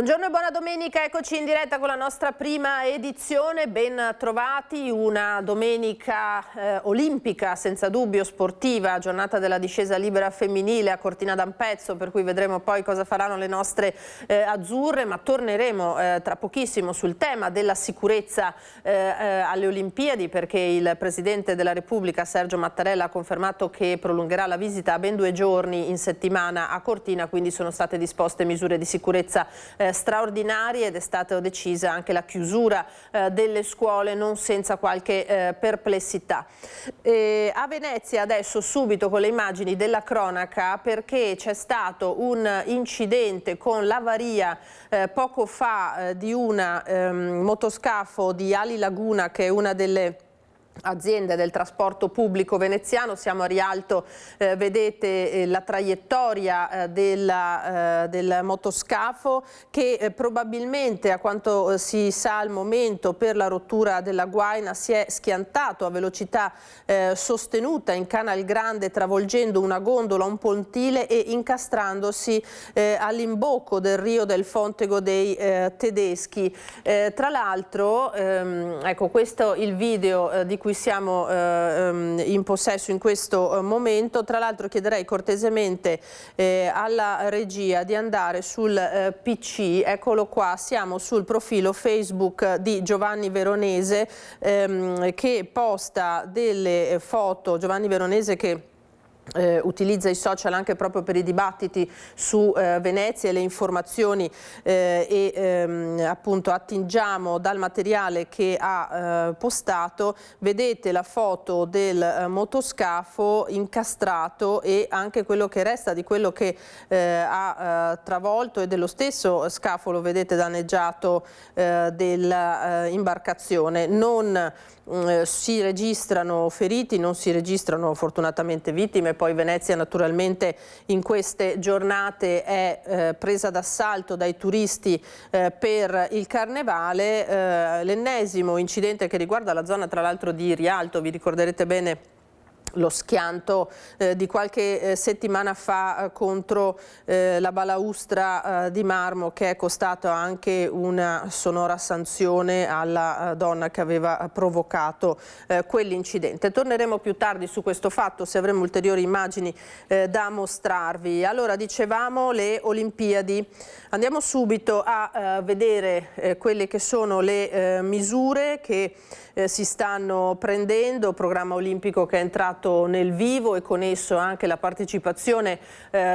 Buongiorno e buona domenica, eccoci in diretta con la nostra prima edizione, ben trovati, una domenica olimpica senza dubbio, sportiva, giornata della discesa libera femminile a Cortina d'Ampezzo, per cui vedremo poi cosa faranno le nostre azzurre, ma torneremo tra pochissimo sul tema della sicurezza alle Olimpiadi, perché il Presidente della Repubblica Sergio Mattarella ha confermato che prolungherà la visita a ben 2 giorni in settimana a Cortina, quindi sono state disposte misure di sicurezza straordinarie ed è stata decisa anche la chiusura delle scuole non senza qualche perplessità. A Venezia adesso subito con le immagini della cronaca, perché c'è stato un incidente con l'avaria poco fa di una motoscafo di Ali Laguna, che è una delle aziende del trasporto pubblico veneziano. Siamo a Rialto, vedete la traiettoria del motoscafo che probabilmente, a quanto si sa al momento, per la rottura della guaina si è schiantato a velocità sostenuta in Canal Grande, travolgendo una gondola, un pontile e incastrandosi all'imbocco del Rio del Fontego dei Tedeschi. Tra l'altro, ecco, questo il video di cui siamo in possesso in questo momento. Tra l'altro chiederei cortesemente alla regia di andare sul PC, eccolo qua, siamo sul profilo Facebook di Giovanni Veronese che posta delle foto. Giovanni Veronese che utilizza i social anche proprio per i dibattiti su Venezia e le informazioni appunto attingiamo dal materiale che ha postato. Vedete la foto del motoscafo incastrato e anche quello che resta di quello che ha travolto, e dello stesso scafo, vedete, danneggiato dell'imbarcazione. Non si registrano feriti, non si registrano fortunatamente vittime. Poi Venezia naturalmente in queste giornate è presa d'assalto dai turisti per il carnevale. L'ennesimo incidente che riguarda la zona tra l'altro di Rialto, vi ricorderete bene lo schianto di qualche settimana fa contro la balaustra di marmo, che è costato anche una sonora sanzione alla donna che aveva provocato quell'incidente. Torneremo più tardi su questo fatto se avremo ulteriori immagini da mostrarvi. Allora, dicevamo le Olimpiadi, andiamo subito a vedere quelle che sono le misure che si stanno prendendo, programma olimpico che è entrato nel vivo e con esso anche la partecipazione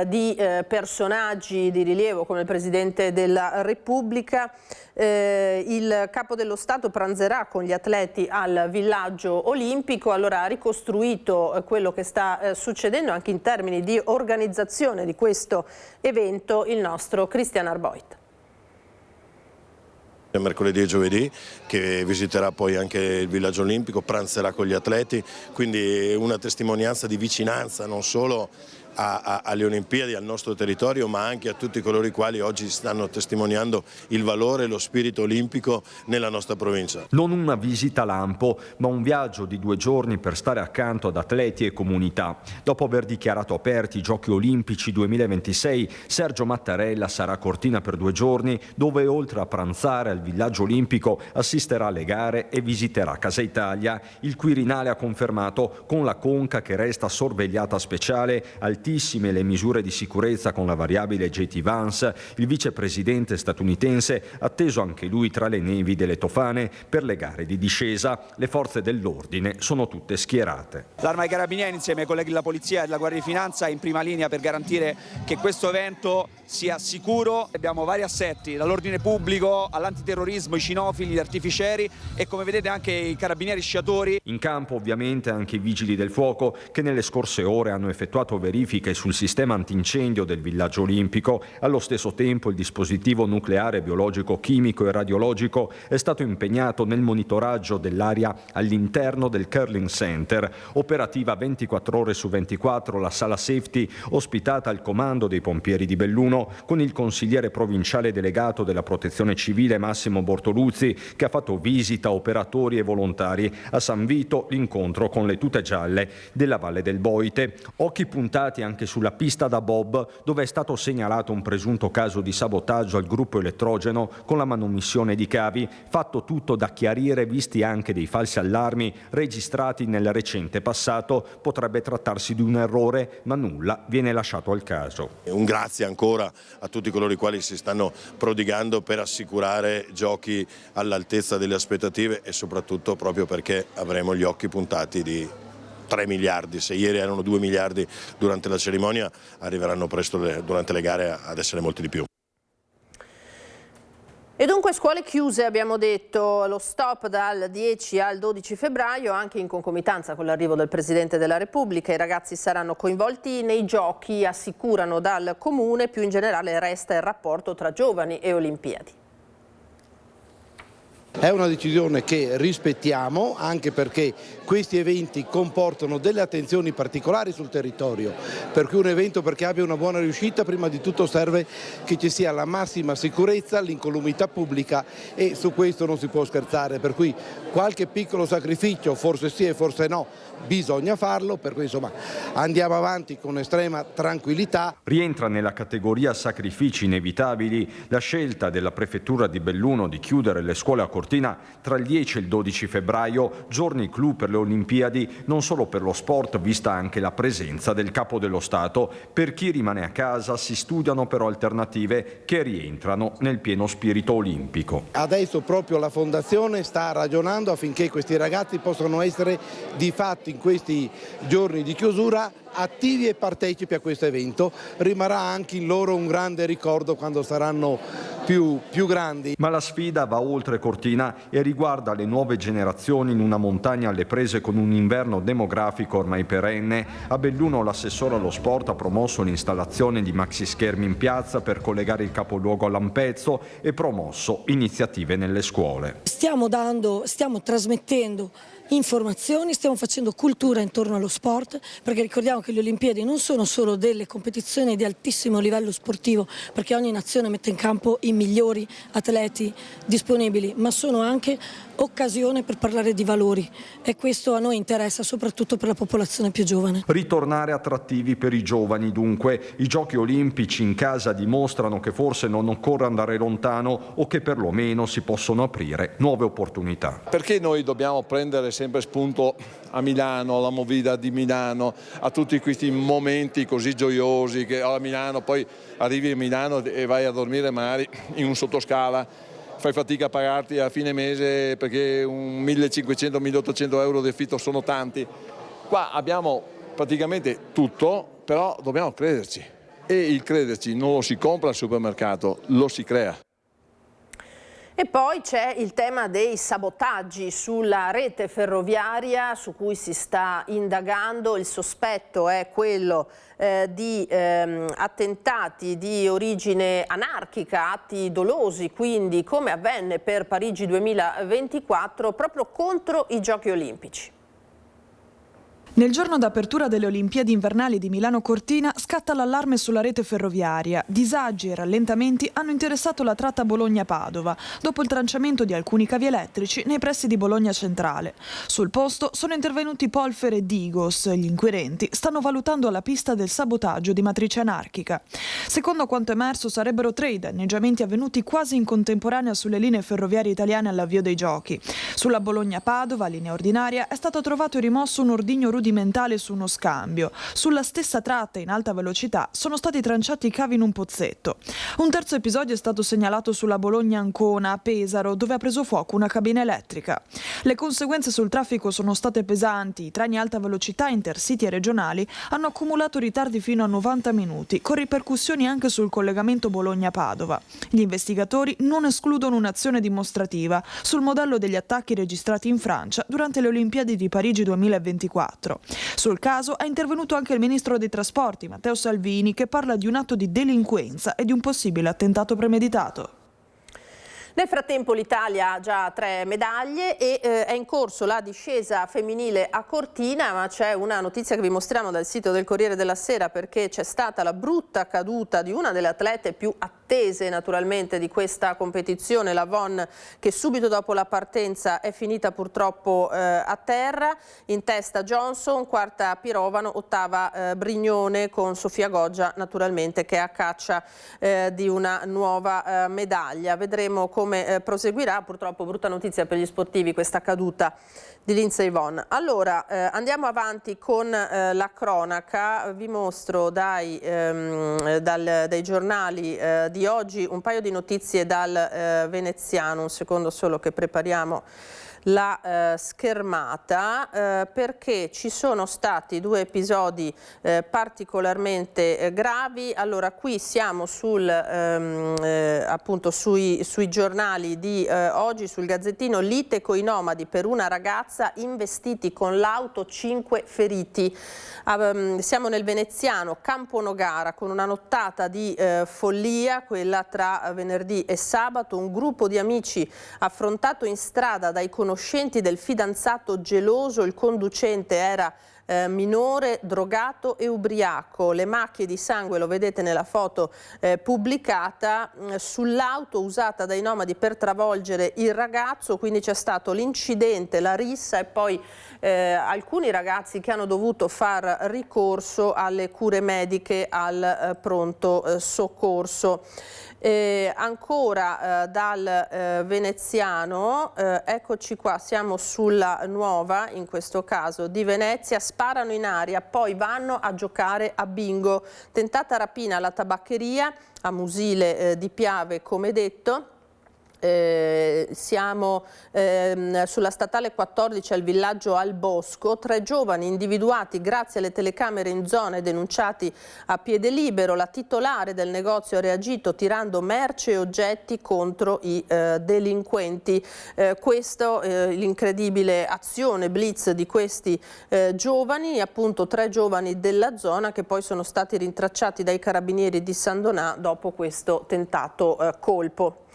di personaggi di rilievo come il Presidente della Repubblica. Il Capo dello Stato pranzerà con gli atleti al villaggio olimpico. Allora, ha ricostruito quello che sta succedendo anche in termini di organizzazione di questo evento il nostro Cristian Arboit. Mercoledì e giovedì, che visiterà poi anche il villaggio olimpico, pranzerà con gli atleti, quindi una testimonianza di vicinanza non solo alle Olimpiadi, al nostro territorio, ma anche a tutti coloro i quali oggi stanno testimoniando il valore e lo spirito olimpico nella nostra provincia. Non una visita lampo, ma un viaggio di 2 giorni per stare accanto ad atleti e comunità. Dopo aver dichiarato aperti i Giochi Olimpici 2026, Sergio Mattarella sarà a Cortina per 2 giorni, dove oltre a pranzare al villaggio olimpico assisterà alle gare e visiterà Casa Italia. Il Quirinale ha confermato con la Conca che resta sorvegliata speciale, altissime le misure di sicurezza con la variabile JT Vance. Il vicepresidente statunitense atteso anche lui tra le nevi delle Tofane per le gare di discesa. Le forze dell'ordine sono tutte schierate. L'Arma dei Carabinieri insieme ai colleghi della Polizia e della Guardia di Finanza è in prima linea per garantire che questo evento sia sicuro. Abbiamo vari assetti, dall'ordine pubblico all'antiterrorismo, i cinofili, gli artificieri e, come vedete, anche i carabinieri sciatori. In campo ovviamente anche i vigili del fuoco, che nelle scorse ore hanno effettuato verifiche sul sistema antincendio del villaggio olimpico. Allo stesso tempo il dispositivo nucleare, biologico, chimico e radiologico è stato impegnato nel monitoraggio dell'area all'interno del Curling Center. Operativa 24 ore su 24 la sala safety ospitata al comando dei pompieri di Belluno, Belluno con il consigliere provinciale delegato della Protezione Civile Massimo Bortoluzzi, che ha fatto visita a operatori e volontari. A San Vito l'incontro con le tute gialle della Valle del Boite. Occhi puntati anche sulla pista da bob, dove è stato segnalato un presunto caso di sabotaggio al gruppo Elettrogeno con la manomissione di cavi. Fatto tutto da chiarire, visti anche dei falsi allarmi registrati nel recente passato. Potrebbe trattarsi di un errore, ma nulla viene lasciato al caso. Un grazie ancora a tutti coloro i quali si stanno prodigando per assicurare giochi all'altezza delle aspettative e soprattutto proprio perché avremo gli occhi puntati di 3 miliardi, se ieri erano 2 miliardi durante la cerimonia, arriveranno presto durante le gare ad essere molti di più. E dunque scuole chiuse, abbiamo detto, lo stop dal 10 al 12 febbraio, anche in concomitanza con l'arrivo del Presidente della Repubblica. I ragazzi saranno coinvolti nei giochi, assicurano dal Comune, più in generale resta il rapporto tra giovani e Olimpiadi. È una decisione che rispettiamo, anche perché questi eventi comportano delle attenzioni particolari sul territorio, per cui un evento, perché abbia una buona riuscita, prima di tutto serve che ci sia la massima sicurezza, l'incolumità pubblica, e su questo non si può scherzare, per cui qualche piccolo sacrificio, forse sì e forse no, bisogna farlo, per cui insomma andiamo avanti con estrema tranquillità. Rientra nella categoria sacrifici inevitabili la scelta della Prefettura di Belluno di chiudere le scuole a Cortina tra il 10 e il 12 febbraio, giorni clou per le Olimpiadi, non solo per lo sport, vista anche la presenza del Capo dello Stato. Per chi rimane a casa si studiano però alternative che rientrano nel pieno spirito olimpico. Adesso proprio la Fondazione sta ragionando affinché questi ragazzi possano essere di fatto in questi giorni di chiusura attivi e partecipi a questo evento. Rimarrà anche in loro un grande ricordo quando saranno più grandi. Ma la sfida va oltre Cortina e riguarda le nuove generazioni in una montagna alle prese con un inverno demografico ormai perenne. A Belluno l'assessore allo sport ha promosso l'installazione di maxi schermi in piazza per collegare il capoluogo a Lampezzo e promosso iniziative nelle scuole. Stiamo trasmettendo informazioni, stiamo facendo cultura intorno allo sport, perché ricordiamo che le Olimpiadi non sono solo delle competizioni di altissimo livello sportivo, perché ogni nazione mette in campo i migliori atleti disponibili, ma sono anche occasione per parlare di valori, e questo a noi interessa soprattutto per la popolazione più giovane. Ritornare attrattivi per i giovani dunque. I Giochi Olimpici in casa dimostrano che forse non occorre andare lontano o che perlomeno si possono aprire nuove opportunità. Perché noi dobbiamo prendere sempre spunto a Milano, alla movida di Milano, a tutti questi momenti così gioiosi che a Milano, poi arrivi a Milano e vai a dormire magari in un sottoscala, fai fatica a pagarti a fine mese perché un 1.500-1.800 euro di affitto sono tanti. Qua abbiamo praticamente tutto, però dobbiamo crederci, e il crederci non lo si compra al supermercato, lo si crea. E poi c'è il tema dei sabotaggi sulla rete ferroviaria su cui si sta indagando. Il sospetto è quello di attentati di origine anarchica, atti dolosi, quindi come avvenne per Parigi 2024 proprio contro i Giochi Olimpici. Nel giorno d'apertura delle Olimpiadi invernali di Milano Cortina scatta l'allarme sulla rete ferroviaria. Disagi e rallentamenti hanno interessato la tratta Bologna-Padova dopo il tranciamento di alcuni cavi elettrici nei pressi di Bologna Centrale. Sul posto sono intervenuti Polfer e Digos. Gli inquirenti stanno valutando la pista del sabotaggio di matrice anarchica. Secondo quanto emerso sarebbero 3 i danneggiamenti avvenuti quasi in contemporanea sulle linee ferroviarie italiane all'avvio dei giochi. Sulla Bologna-Padova, linea ordinaria, è stato trovato e rimosso un ordigno rudimentale su uno scambio. Sulla stessa tratta in alta velocità sono stati tranciati i cavi in un pozzetto. Un terzo episodio è stato segnalato sulla Bologna-Ancona a Pesaro, dove ha preso fuoco una cabina elettrica. Le conseguenze sul traffico sono state pesanti. I treni alta velocità, intercity e regionali hanno accumulato ritardi fino a 90 minuti, con ripercussioni anche sul collegamento Bologna-Padova. Gli investigatori non escludono un'azione dimostrativa sul modello degli attacchi registrati in Francia durante le Olimpiadi di Parigi 2024. Sul caso è intervenuto anche il ministro dei trasporti, Matteo Salvini, che parla di un atto di delinquenza e di un possibile attentato premeditato. Nel frattempo l'Italia ha già 3 medaglie e è in corso la discesa femminile a Cortina, ma c'è una notizia che vi mostriamo dal sito del Corriere della Sera, perché c'è stata la brutta caduta di una delle atlete più attese naturalmente di questa competizione, la Von, che subito dopo la partenza è finita purtroppo a terra. In testa Johnson, quarta Pirovano, ottava Brignone, con Sofia Goggia naturalmente che è a caccia di una nuova medaglia. Vedremo come proseguirà. Purtroppo brutta notizia per gli sportivi questa caduta di Lindsey Vonn. Allora andiamo avanti con la cronaca. Vi mostro dai giornali di oggi un paio di notizie dal Veneziano. Un secondo solo che prepariamo la schermata, perché ci sono stati 2 episodi particolarmente gravi. Allora qui siamo appunto sui giornali di oggi, sul Gazzettino. Lite coi nomadi per una ragazza, investiti con l'auto, 5 feriti. Siamo nel veneziano Camponogara, con una nottata di follia, quella tra venerdì e sabato. Un gruppo di amici affrontato in strada dai conoscenti del fidanzato geloso. Il conducente era minore, drogato e ubriaco. Le macchie di sangue lo vedete nella foto pubblicata sull'auto usata dai nomadi per travolgere il ragazzo. Quindi c'è stato l'incidente, la rissa e poi alcuni ragazzi che hanno dovuto far ricorso alle cure mediche, al pronto soccorso. Ancora dal veneziano, eccoci qua, siamo sulla Nuova, in questo caso di Venezia. Sparano in aria, poi vanno a giocare a bingo. Tentata rapina alla tabaccheria a Musile di Piave, come detto. Siamo sulla statale 14 al villaggio Al Bosco. 3 giovani individuati grazie alle telecamere in zona e denunciati a piede libero. La titolare del negozio ha reagito tirando merce e oggetti contro i delinquenti. Questo l'incredibile azione blitz di questi giovani, appunto 3 giovani della zona, che poi sono stati rintracciati dai carabinieri di San Donà dopo questo tentato colpo.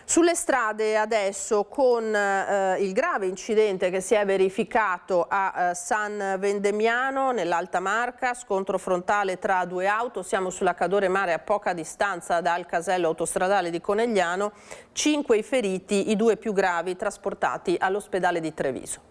Sulle strade adesso, con il grave incidente che si è verificato a San Vendemiano nell'Alta Marca, scontro frontale tra 2 auto. Siamo sulla Cadore Mare, a poca distanza dal casello autostradale di Conegliano. 5 i feriti, i 2 più gravi trasportati all'ospedale di Treviso.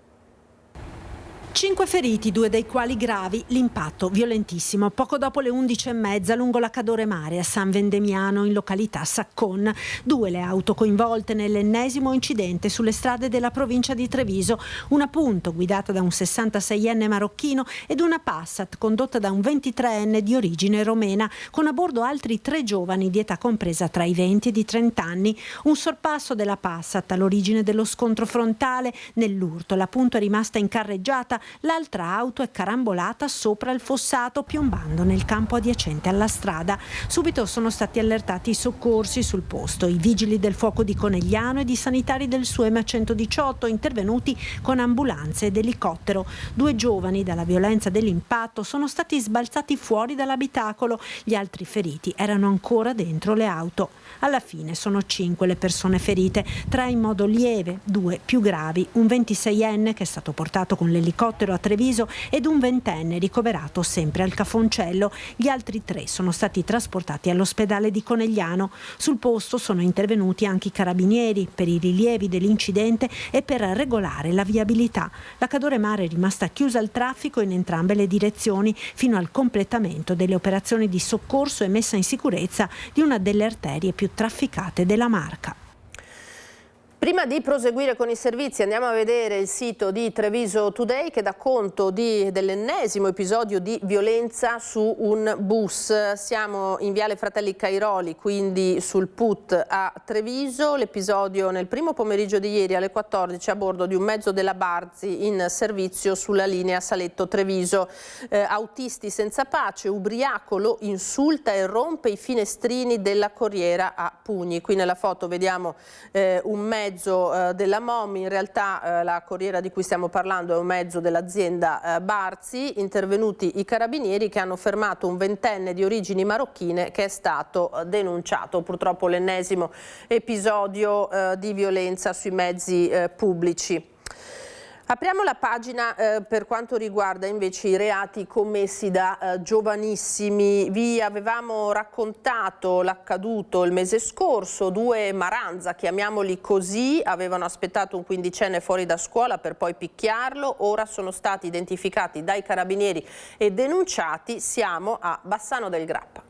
5 feriti, 2 dei quali gravi, l'impatto violentissimo. Poco dopo le 11:30 lungo la Cadore Mare a San Vendemiano, in località Saccon. 2 le auto coinvolte nell'ennesimo incidente sulle strade della provincia di Treviso. Una Punto guidata da un 66enne marocchino ed una Passat condotta da un 23enne di origine romena, con a bordo altri 3 giovani di età compresa tra i 20 e i 30 anni. Un sorpasso della Passat all'origine dello scontro frontale. Nell'urto la Punto è rimasta incarreggiata. L'altra auto è carambolata sopra il fossato, piombando nel campo adiacente alla strada. Subito sono stati allertati i soccorsi sul posto, i vigili del fuoco di Conegliano ed i sanitari del SUEMA 118, intervenuti con ambulanze ed elicottero. 2 giovani dalla violenza dell'impatto sono stati sbalzati fuori dall'abitacolo, gli altri feriti erano ancora dentro le auto. Alla fine sono 5 le persone ferite, 3 in modo lieve, 2 più gravi, un 26enne che è stato portato con l'elicottero a Treviso ed un 20enne ricoverato sempre al Cafoncello. Gli altri 3 sono stati trasportati all'ospedale di Conegliano. Sul posto sono intervenuti anche i carabinieri per i rilievi dell'incidente e per regolare la viabilità. La Cadore Mare è rimasta chiusa al traffico in entrambe le direzioni fino al completamento delle operazioni di soccorso e messa in sicurezza di una delle arterie più trafficate della Marca. Prima di proseguire con i servizi andiamo a vedere il sito di Treviso Today, che dà conto dell'ennesimo episodio di violenza su un bus. Siamo in Viale Fratelli Cairoli, quindi sul PUT a Treviso. L'episodio nel primo pomeriggio di ieri alle 14 a bordo di un mezzo della Barzi in servizio sulla linea Saletto-Treviso. Autisti senza pace, ubriaco lo insulta e rompe i finestrini della corriera a pugni. Qui nella foto vediamo un mezzo mezzo della MOMI, in realtà la corriera di cui stiamo parlando è un mezzo dell'azienda Barzi, intervenuti i carabinieri che hanno fermato un ventenne di origini marocchine che è stato denunciato. Purtroppo l'ennesimo episodio di violenza sui mezzi pubblici. Apriamo la pagina per quanto riguarda invece i reati commessi da giovanissimi. Vi avevamo raccontato l'accaduto il mese scorso, 2 Maranza, chiamiamoli così, avevano aspettato un quindicenne fuori da scuola per poi picchiarlo, ora sono stati identificati dai carabinieri e denunciati. Siamo a Bassano del Grappa.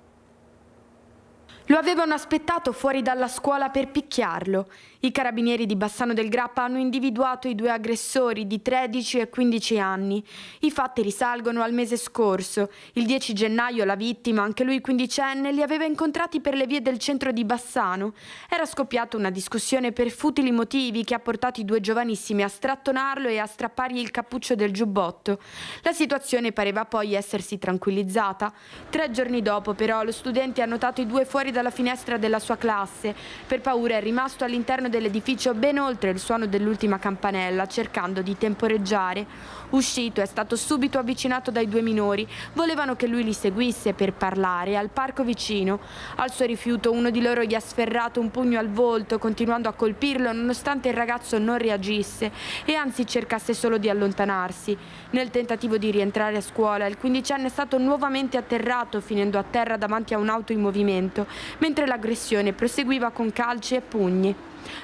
Lo avevano aspettato fuori dalla scuola per picchiarlo. I carabinieri di Bassano del Grappa hanno individuato i 2 aggressori di 13 e 15 anni. I fatti risalgono al mese scorso. Il 10 gennaio la vittima, anche lui quindicenne, li aveva incontrati per le vie del centro di Bassano. Era scoppiata una discussione per futili motivi che ha portato i 2 giovanissimi a strattonarlo e a strappargli il cappuccio del giubbotto. La situazione pareva poi essersi tranquillizzata. 3 giorni dopo, però, lo studente ha notato i 2 fuori dalla finestra della sua classe. Per paura è rimasto all'interno dell'edificio ben oltre il suono dell'ultima campanella, cercando di temporeggiare. Uscito, è stato subito avvicinato dai 2 minori. Volevano che lui li seguisse per parlare al parco vicino. Al suo rifiuto, uno di loro gli ha sferrato un pugno al volto, continuando a colpirlo nonostante il ragazzo non reagisse e anzi cercasse solo di allontanarsi. Nel tentativo di rientrare a scuola, il quindicenne è stato nuovamente atterrato, finendo a terra davanti a un'auto in movimento, mentre l'aggressione proseguiva con calci e pugni.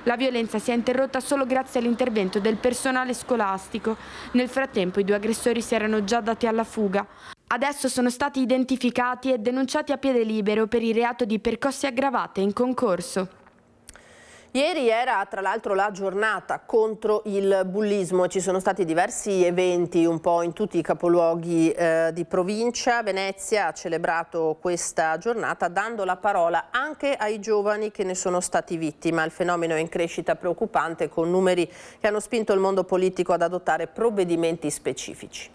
La violenza si è interrotta solo grazie all'intervento del personale scolastico. Nel frattempo i 2 aggressori si erano già dati alla fuga. Adesso sono stati identificati e denunciati a piede libero per il reato di percosse aggravate in concorso. Ieri era tra l'altro la giornata contro il bullismo, ci sono stati diversi eventi un po' in tutti i capoluoghi di provincia. Venezia ha celebrato questa giornata dando la parola anche ai giovani che ne sono stati vittima. Il fenomeno è in crescita preoccupante, con numeri che hanno spinto il mondo politico ad adottare provvedimenti specifici.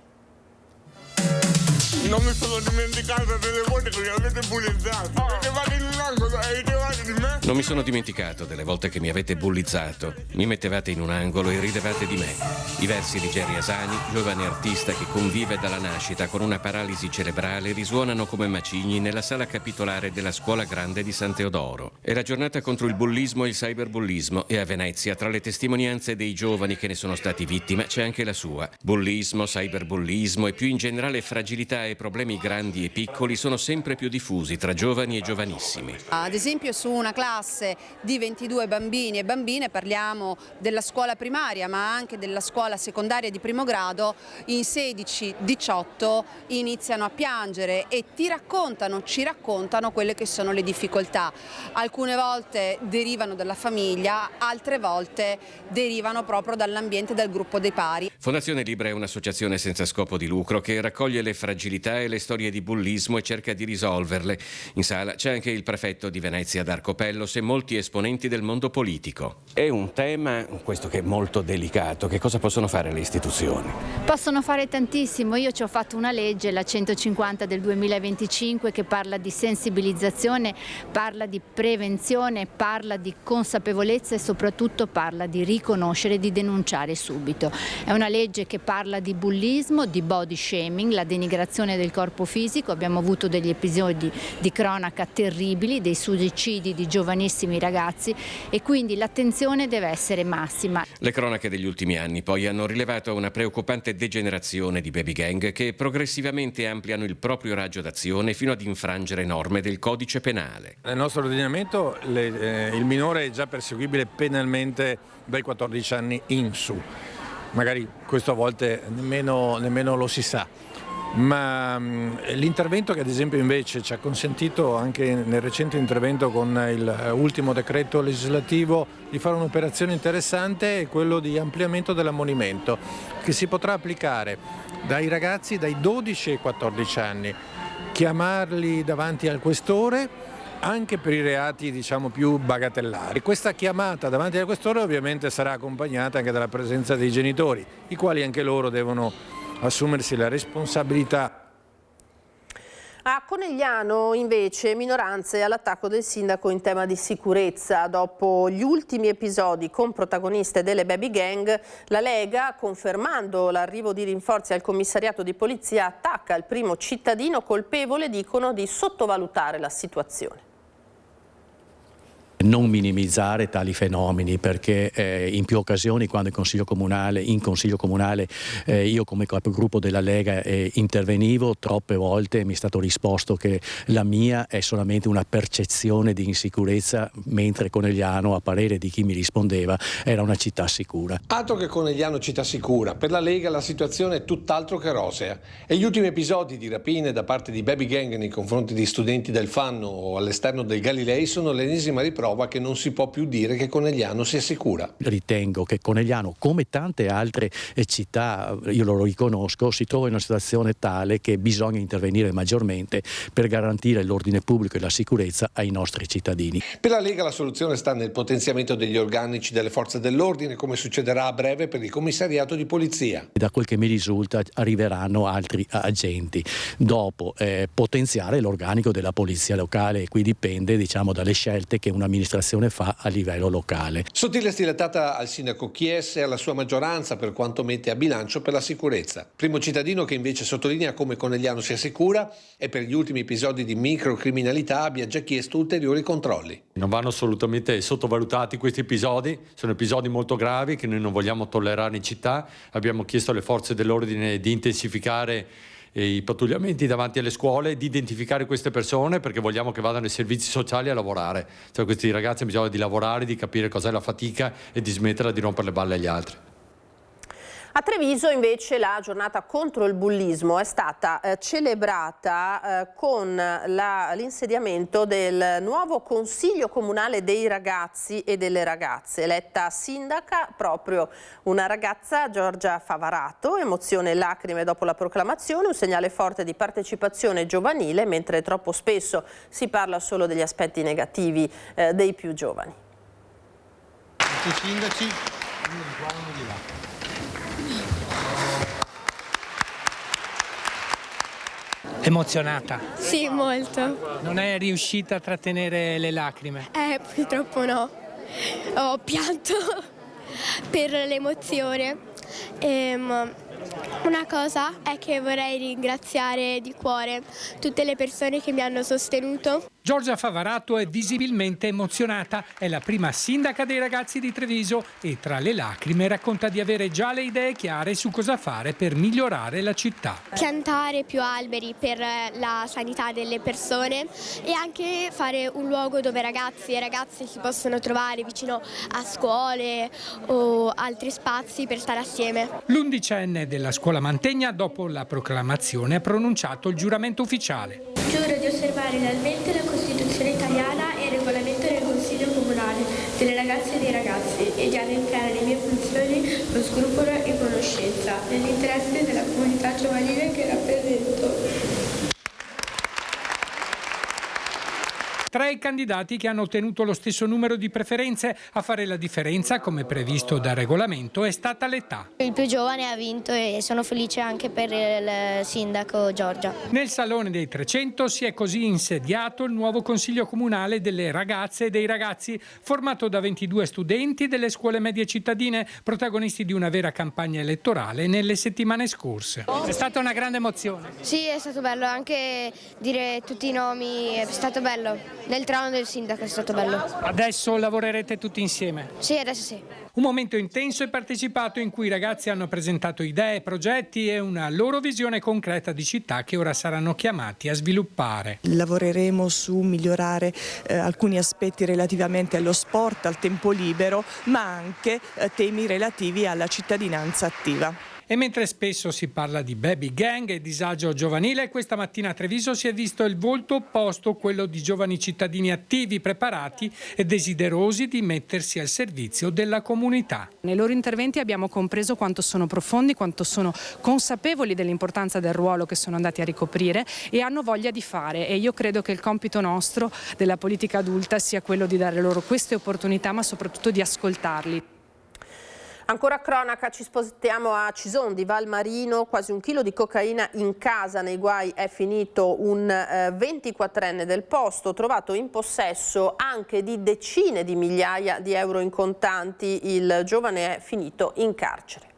Non mi sono dimenticato delle volte che mi avete bullizzato. Mettevate in un angolo e ridevate di me. Non mi sono dimenticato delle volte che mi avete bullizzato. Mi mettevate in un angolo e ridevate di me. I versi di Gerry Asani, giovane artista che convive dalla nascita con una paralisi cerebrale, risuonano come macigni nella sala capitolare della Scuola Grande di San Teodoro. È la giornata contro il bullismo e il cyberbullismo e a Venezia, tra le testimonianze dei giovani che ne sono stati vittime, c'è anche la sua. Bullismo, cyberbullismo e più in generale fragilità e problemi grandi e piccoli sono sempre più diffusi tra giovani e giovanissimi. Ad esempio su una classe di 22 bambini e bambine, parliamo della scuola primaria ma anche della scuola secondaria di primo grado, in 16-18 iniziano a piangere e ci raccontano quelle che sono le difficoltà. Alcune volte derivano dalla famiglia, altre volte derivano proprio dall'ambiente del gruppo dei pari. Fondazione Libra è un'associazione senza scopo di lucro che raccoglie le fragilità e le storie di bullismo e cerca di risolverle. In sala c'è anche il prefetto di Venezia, Darco Pellos, e molti esponenti del mondo politico. È un tema, questo, che è molto delicato. Che cosa possono fare le istituzioni? Possono fare tantissimo. Io ci ho fatto una legge, la 150 del 2025, che parla di sensibilizzazione, parla di prevenzione, parla di consapevolezza e soprattutto parla di riconoscere e di denunciare subito. È una legge che parla di bullismo, di body shaming, la denigrazione del corpo fisico. Abbiamo avuto degli episodi di cronaca terribili, dei suicidi di giovanissimi ragazzi e quindi l'attenzione deve essere massima. Le cronache degli ultimi anni poi hanno rilevato una preoccupante degenerazione di baby gang che progressivamente ampliano il proprio raggio d'azione fino ad infrangere norme del codice penale. Nel nostro ordinamento il minore è già perseguibile penalmente dai 14 anni in su. Magari questo a volte nemmeno lo si sa. Ma l'intervento che ad esempio invece ci ha consentito anche nel recente intervento con il ultimo decreto legislativo di fare un'operazione interessante è quello di ampliamento dell'ammonimento che si potrà applicare dai ragazzi dai 12 ai 14 anni, chiamarli davanti al questore anche per i reati diciamo più bagatellari. Questa chiamata davanti al questore ovviamente sarà accompagnata anche dalla presenza dei genitori, i quali anche loro devono assumersi la responsabilità. A Conegliano invece minoranze all'attacco del sindaco in tema di sicurezza. Dopo gli ultimi episodi con protagoniste delle baby gang, la Lega, confermando l'arrivo di rinforzi al commissariato di polizia, attacca il primo cittadino colpevole, dicono, di sottovalutare la situazione. Non minimizzare tali fenomeni, perché in più occasioni quando in Consiglio Comunale io come capogruppo della Lega intervenivo, troppe volte mi è stato risposto che la mia è solamente una percezione di insicurezza, mentre Conegliano, a parere di chi mi rispondeva, era una città sicura. Altro che Conegliano città sicura, per la Lega la situazione è tutt'altro che rosea e gli ultimi episodi di rapine da parte di baby gang nei confronti di studenti del Fanno o all'esterno del Galilei sono l'ennesima riprova che non si può più dire che Conegliano sia sicura. Ritengo che Conegliano, come tante altre città, io lo riconosco, si trova in una situazione tale che bisogna intervenire maggiormente per garantire l'ordine pubblico e la sicurezza ai nostri cittadini. Per la Lega la soluzione sta nel potenziamento degli organici delle forze dell'ordine, come succederà a breve per il commissariato di polizia. Da quel che mi risulta arriveranno altri agenti. Dopo potenziare l'organico della polizia locale, e qui dipende dalle scelte che un'amministrazione fa a livello locale. Sottile stilettata al sindaco Chies e alla sua maggioranza per quanto mette a bilancio per la sicurezza. Primo cittadino che invece sottolinea come Conegliano sia sicura e per gli ultimi episodi di microcriminalità abbia già chiesto ulteriori controlli. Non vanno assolutamente sottovalutati questi episodi, sono episodi molto gravi che noi non vogliamo tollerare in città. Abbiamo chiesto alle forze dell'ordine di intensificare i pattugliamenti davanti alle scuole, di identificare queste persone, perché vogliamo che vadano ai servizi sociali a lavorare. Cioè, questi ragazzi hanno bisogno di lavorare, di capire cos'è la fatica e di smetterla di rompere le balle agli altri. A Treviso invece la giornata contro il bullismo è stata celebrata con l'insediamento del nuovo Consiglio Comunale dei Ragazzi e delle Ragazze. Eletta sindaca proprio una ragazza, Giorgia Favarato, emozione e lacrime dopo la proclamazione, un segnale forte di partecipazione giovanile, mentre troppo spesso si parla solo degli aspetti negativi dei più giovani. I sindaci, uno di qua, uno di là. Emozionata? Sì, molto. Non è riuscita a trattenere le lacrime? Purtroppo no. Ho pianto per l'emozione. Una cosa è che vorrei ringraziare di cuore tutte le persone che mi hanno sostenuto. Giorgia Favarato è visibilmente emozionata, è la prima sindaca dei ragazzi di Treviso e tra le lacrime racconta di avere già le idee chiare su cosa fare per migliorare la città. Piantare più alberi per la sanità delle persone e anche fare un luogo dove ragazzi e ragazze si possono trovare vicino a scuole o altri spazi per stare assieme. L'11enne della scuola Mantegna dopo la proclamazione ha pronunciato il giuramento ufficiale. Giuro di osservare lealmente la Costituzione italiana e il regolamento del Consiglio Comunale delle Ragazze e dei Ragazzi e di adempiere le mie funzioni con scrupolo e conoscenza, nell'interesse della comunità giovanile che rappresento. Tra i candidati che hanno ottenuto lo stesso numero di preferenze, a fare la differenza, come previsto dal regolamento, è stata l'età. Il più giovane ha vinto e sono felice anche per il sindaco Giorgia. Nel Salone dei 300 si è così insediato il nuovo Consiglio Comunale delle Ragazze e dei Ragazzi, formato da 22 studenti delle scuole medie cittadine, protagonisti di una vera campagna elettorale nelle settimane scorse. È stata una grande emozione. Sì, è stato bello, anche dire tutti i nomi è stato bello. Nel trono del sindaco è stato bello. Adesso lavorerete tutti insieme? Sì, adesso sì. Un momento intenso e partecipato in cui i ragazzi hanno presentato idee, progetti e una loro visione concreta di città che ora saranno chiamati a sviluppare. Lavoreremo su migliorare alcuni aspetti relativamente allo sport, al tempo libero, ma anche temi relativi alla cittadinanza attiva. E mentre spesso si parla di baby gang e disagio giovanile, questa mattina a Treviso si è visto il volto opposto, quello di giovani cittadini attivi, preparati e desiderosi di mettersi al servizio della comunità. Nei loro interventi abbiamo compreso quanto sono profondi, quanto sono consapevoli dell'importanza del ruolo che sono andati a ricoprire e hanno voglia di fare, e io credo che il compito nostro della politica adulta sia quello di dare loro queste opportunità, ma soprattutto di ascoltarli. Ancora cronaca, ci spostiamo a Cison di Valmarino, quasi 1 chilo di cocaina in casa, nei guai è finito un 24enne del posto, trovato in possesso anche di decine di migliaia di euro in contanti. Il giovane è finito in carcere.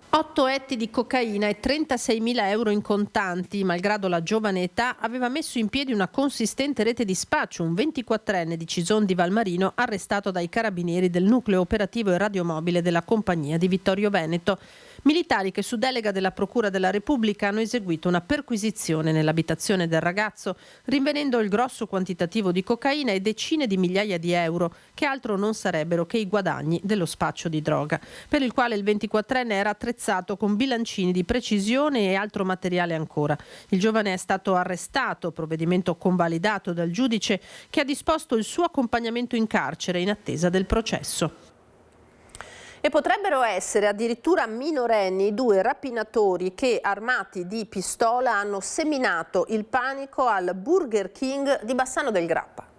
8 etti di cocaina e 36.000 euro in contanti. Malgrado la giovane età, aveva messo in piedi una consistente rete di spaccio un 24enne di Cison di Valmarino, arrestato dai carabinieri del nucleo operativo e radiomobile della compagnia di Vittorio Veneto. Militari che su delega della Procura della Repubblica hanno eseguito una perquisizione nell'abitazione del ragazzo, rinvenendo il grosso quantitativo di cocaina e decine di migliaia di euro, che altro non sarebbero che i guadagni dello spaccio di droga, per il quale il 24enne era attrezzato con bilancini di precisione e altro materiale ancora. Il giovane è stato arrestato, provvedimento convalidato dal giudice che ha disposto il suo accompagnamento in carcere in attesa del processo. E potrebbero essere addirittura minorenni 2 rapinatori che, armati di pistola, hanno seminato il panico al Burger King di Bassano del Grappa.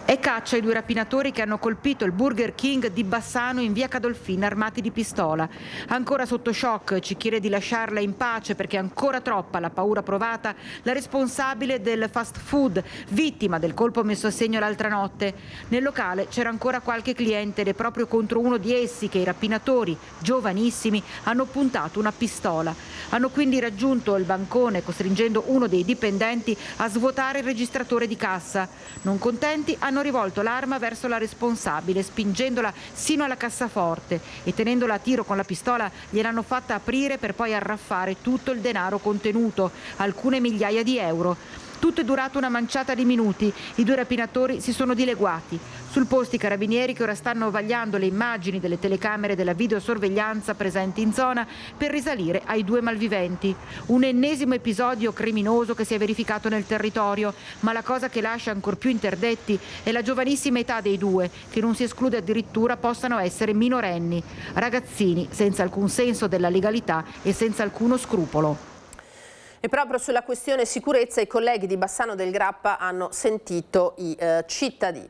È caccia ai 2 rapinatori che hanno colpito il Burger King di Bassano in via Cadolfin armati di pistola. Ancora sotto shock, ci chiede di lasciarla in pace perché è ancora troppa la paura provata la responsabile del fast food, vittima del colpo messo a segno l'altra notte. Nel locale c'era ancora qualche cliente ed è proprio contro uno di essi che i rapinatori, giovanissimi, hanno puntato una pistola. Hanno quindi raggiunto il bancone costringendo uno dei dipendenti a svuotare il registratore di cassa. Non contenti, hanno rivolto l'arma verso la responsabile, spingendola sino alla cassaforte e tenendola a tiro con la pistola gliel'hanno fatta aprire per poi arraffare tutto il denaro contenuto, alcune migliaia di euro. Tutto è durato una manciata di minuti, i 2 rapinatori si sono dileguati. Sul posto i carabinieri che ora stanno vagliando le immagini delle telecamere della videosorveglianza presenti in zona per risalire ai 2 malviventi. Un ennesimo episodio criminoso che si è verificato nel territorio, ma la cosa che lascia ancor più interdetti è la giovanissima età dei 2, che non si esclude addirittura possano essere minorenni, ragazzini senza alcun senso della legalità e senza alcuno scrupolo. E proprio sulla questione sicurezza i colleghi di Bassano del Grappa hanno sentito i cittadini.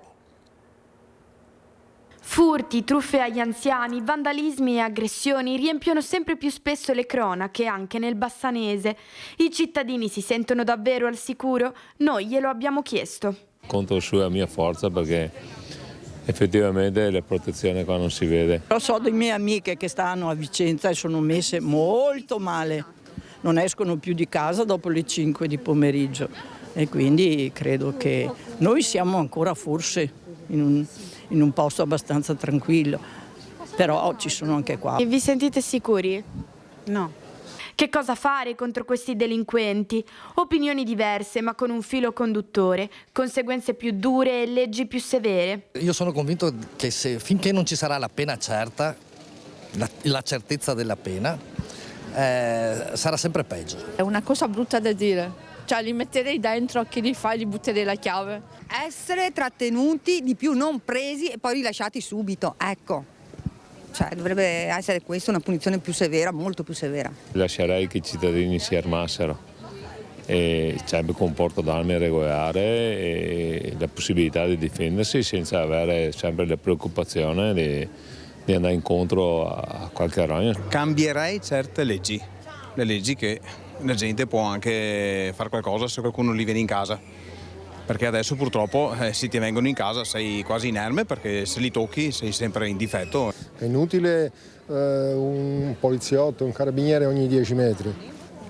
Furti, truffe agli anziani, vandalismi e aggressioni riempiono sempre più spesso le cronache anche nel bassanese. I cittadini si sentono davvero al sicuro? Noi glielo abbiamo chiesto. Conto sulla mia forza perché effettivamente la protezione qua non si vede. Lo so di mie amiche che stanno a Vicenza e sono messe molto male. Non escono più di casa dopo le 5 di pomeriggio e quindi credo che noi siamo ancora forse in un posto abbastanza tranquillo, però ci sono anche qua. E vi sentite sicuri? No. Che cosa fare contro questi delinquenti? Opinioni diverse ma con un filo conduttore, conseguenze più dure e leggi più severe. Io sono convinto che finché non ci sarà la pena certa, la certezza della pena, sarà sempre peggio. È una cosa brutta da dire, cioè li metterei dentro, a chi li fa gli butterei la chiave. Essere trattenuti di più, non presi e poi rilasciati subito, ecco. Cioè dovrebbe essere questa una punizione più severa, molto più severa. Lascerei che i cittadini si armassero e sempre con porto d'armi regolare e la possibilità di difendersi senza avere sempre la preoccupazione di andare incontro a qualche ragno. Cambierei certe leggi, le leggi che la gente può anche fare qualcosa se qualcuno gli viene in casa, perché adesso purtroppo se ti vengono in casa sei quasi inerme perché se li tocchi sei sempre in difetto. È inutile un poliziotto, un carabiniere ogni 10 metri,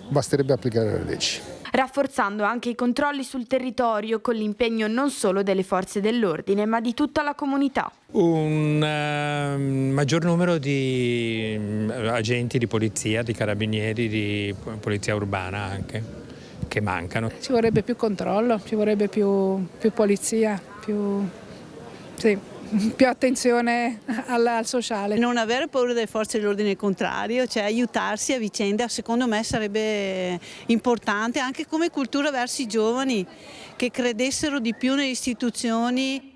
basterebbe applicare le leggi. Rafforzando anche i controlli sul territorio con l'impegno non solo delle forze dell'ordine ma di tutta la comunità. Un maggior numero di agenti di polizia, di carabinieri, di polizia urbana anche, che mancano. Ci vorrebbe più controllo, ci vorrebbe più polizia, più attenzione al sociale. Non avere paura delle forze dell'ordine contrario, cioè aiutarsi a vicenda, secondo me sarebbe importante anche come cultura verso i giovani, che credessero di più nelle istituzioni.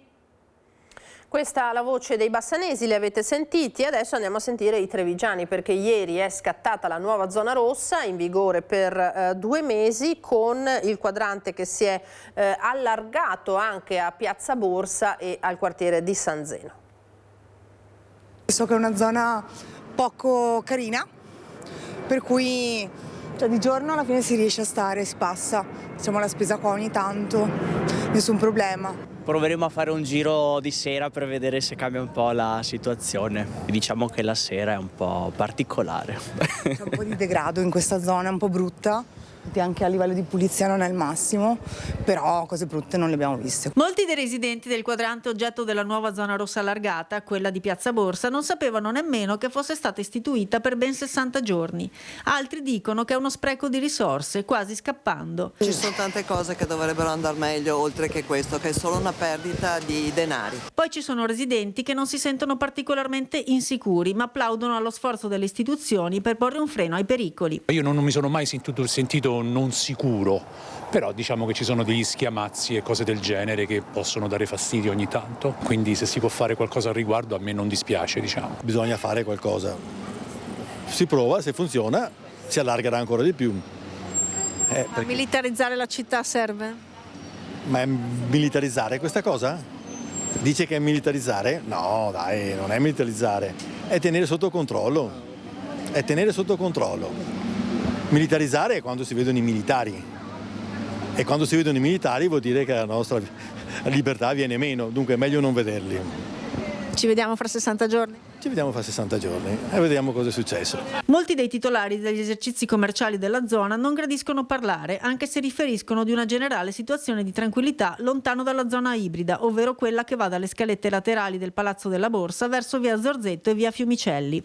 Questa è la voce dei bassanesi, li avete sentiti, adesso andiamo a sentire i trevigiani perché ieri è scattata la nuova zona rossa in vigore per 2 mesi con il quadrante che si è allargato anche a Piazza Borsa e al quartiere di San Zeno. So che è una zona poco carina, per cui di giorno alla fine si riesce a stare, si passa, facciamo la spesa qua ogni tanto, nessun problema. Proveremo a fare un giro di sera per vedere se cambia un po' la situazione. Diciamo che la sera è un po' particolare. C'è un po' di degrado in questa zona, è un po' brutta. Anche a livello di pulizia non è il massimo, però cose brutte non le abbiamo viste. Molti dei residenti del quadrante oggetto della nuova zona rossa allargata, quella di Piazza Borsa, non sapevano nemmeno che fosse stata istituita per ben 60 giorni. Altri dicono che è uno spreco di risorse, quasi scappando. Ci sono tante cose che dovrebbero andare meglio, oltre che questo, che è solo una perdita di denari. Poi ci sono residenti che non si sentono particolarmente insicuri, ma applaudono allo sforzo delle istituzioni per porre un freno ai pericoli. Io non mi sono mai sentito non sicuro, però diciamo che ci sono degli schiamazzi e cose del genere che possono dare fastidio ogni tanto, quindi se si può fare qualcosa al riguardo a me non dispiace, diciamo. Bisogna fare qualcosa, si prova, se funziona si allargherà ancora di più. Ma militarizzare la città serve? Ma è militarizzare questa cosa? Dice che è militarizzare? No dai, non è militarizzare, è tenere sotto controllo, è tenere sotto controllo. Militarizzare è quando si vedono i militari, e quando si vedono i militari vuol dire che la nostra libertà viene meno, dunque è meglio non vederli. Ci vediamo fra 60 giorni? Ci vediamo fra 60 giorni e vediamo cosa è successo. Molti dei titolari degli esercizi commerciali della zona non gradiscono parlare, anche se riferiscono di una generale situazione di tranquillità lontano dalla zona ibrida, ovvero quella che va dalle scalette laterali del Palazzo della Borsa verso via Zorzetto e via Fiumicelli.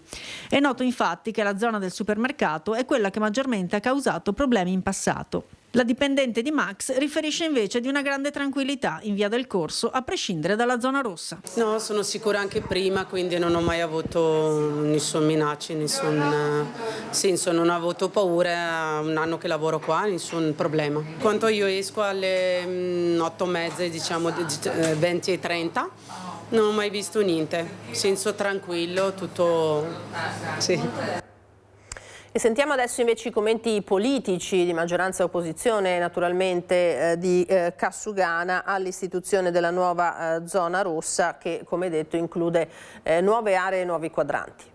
È noto infatti che la zona del supermercato è quella che maggiormente ha causato problemi in passato. La dipendente di Max riferisce invece di una grande tranquillità in via del Corso, a prescindere dalla zona rossa. No, sono sicura anche prima, quindi non ho mai avuto nessuna minaccia, nessun senso, non ho avuto paura, un anno che lavoro qua, nessun problema. Quando io esco alle 8:30, diciamo 20:30, non ho mai visto niente, senso tranquillo, tutto sì. E sentiamo adesso invece i commenti politici di maggioranza e opposizione, naturalmente di Cassugana all'istituzione della nuova zona rossa che, come detto, include nuove aree e nuovi quadranti.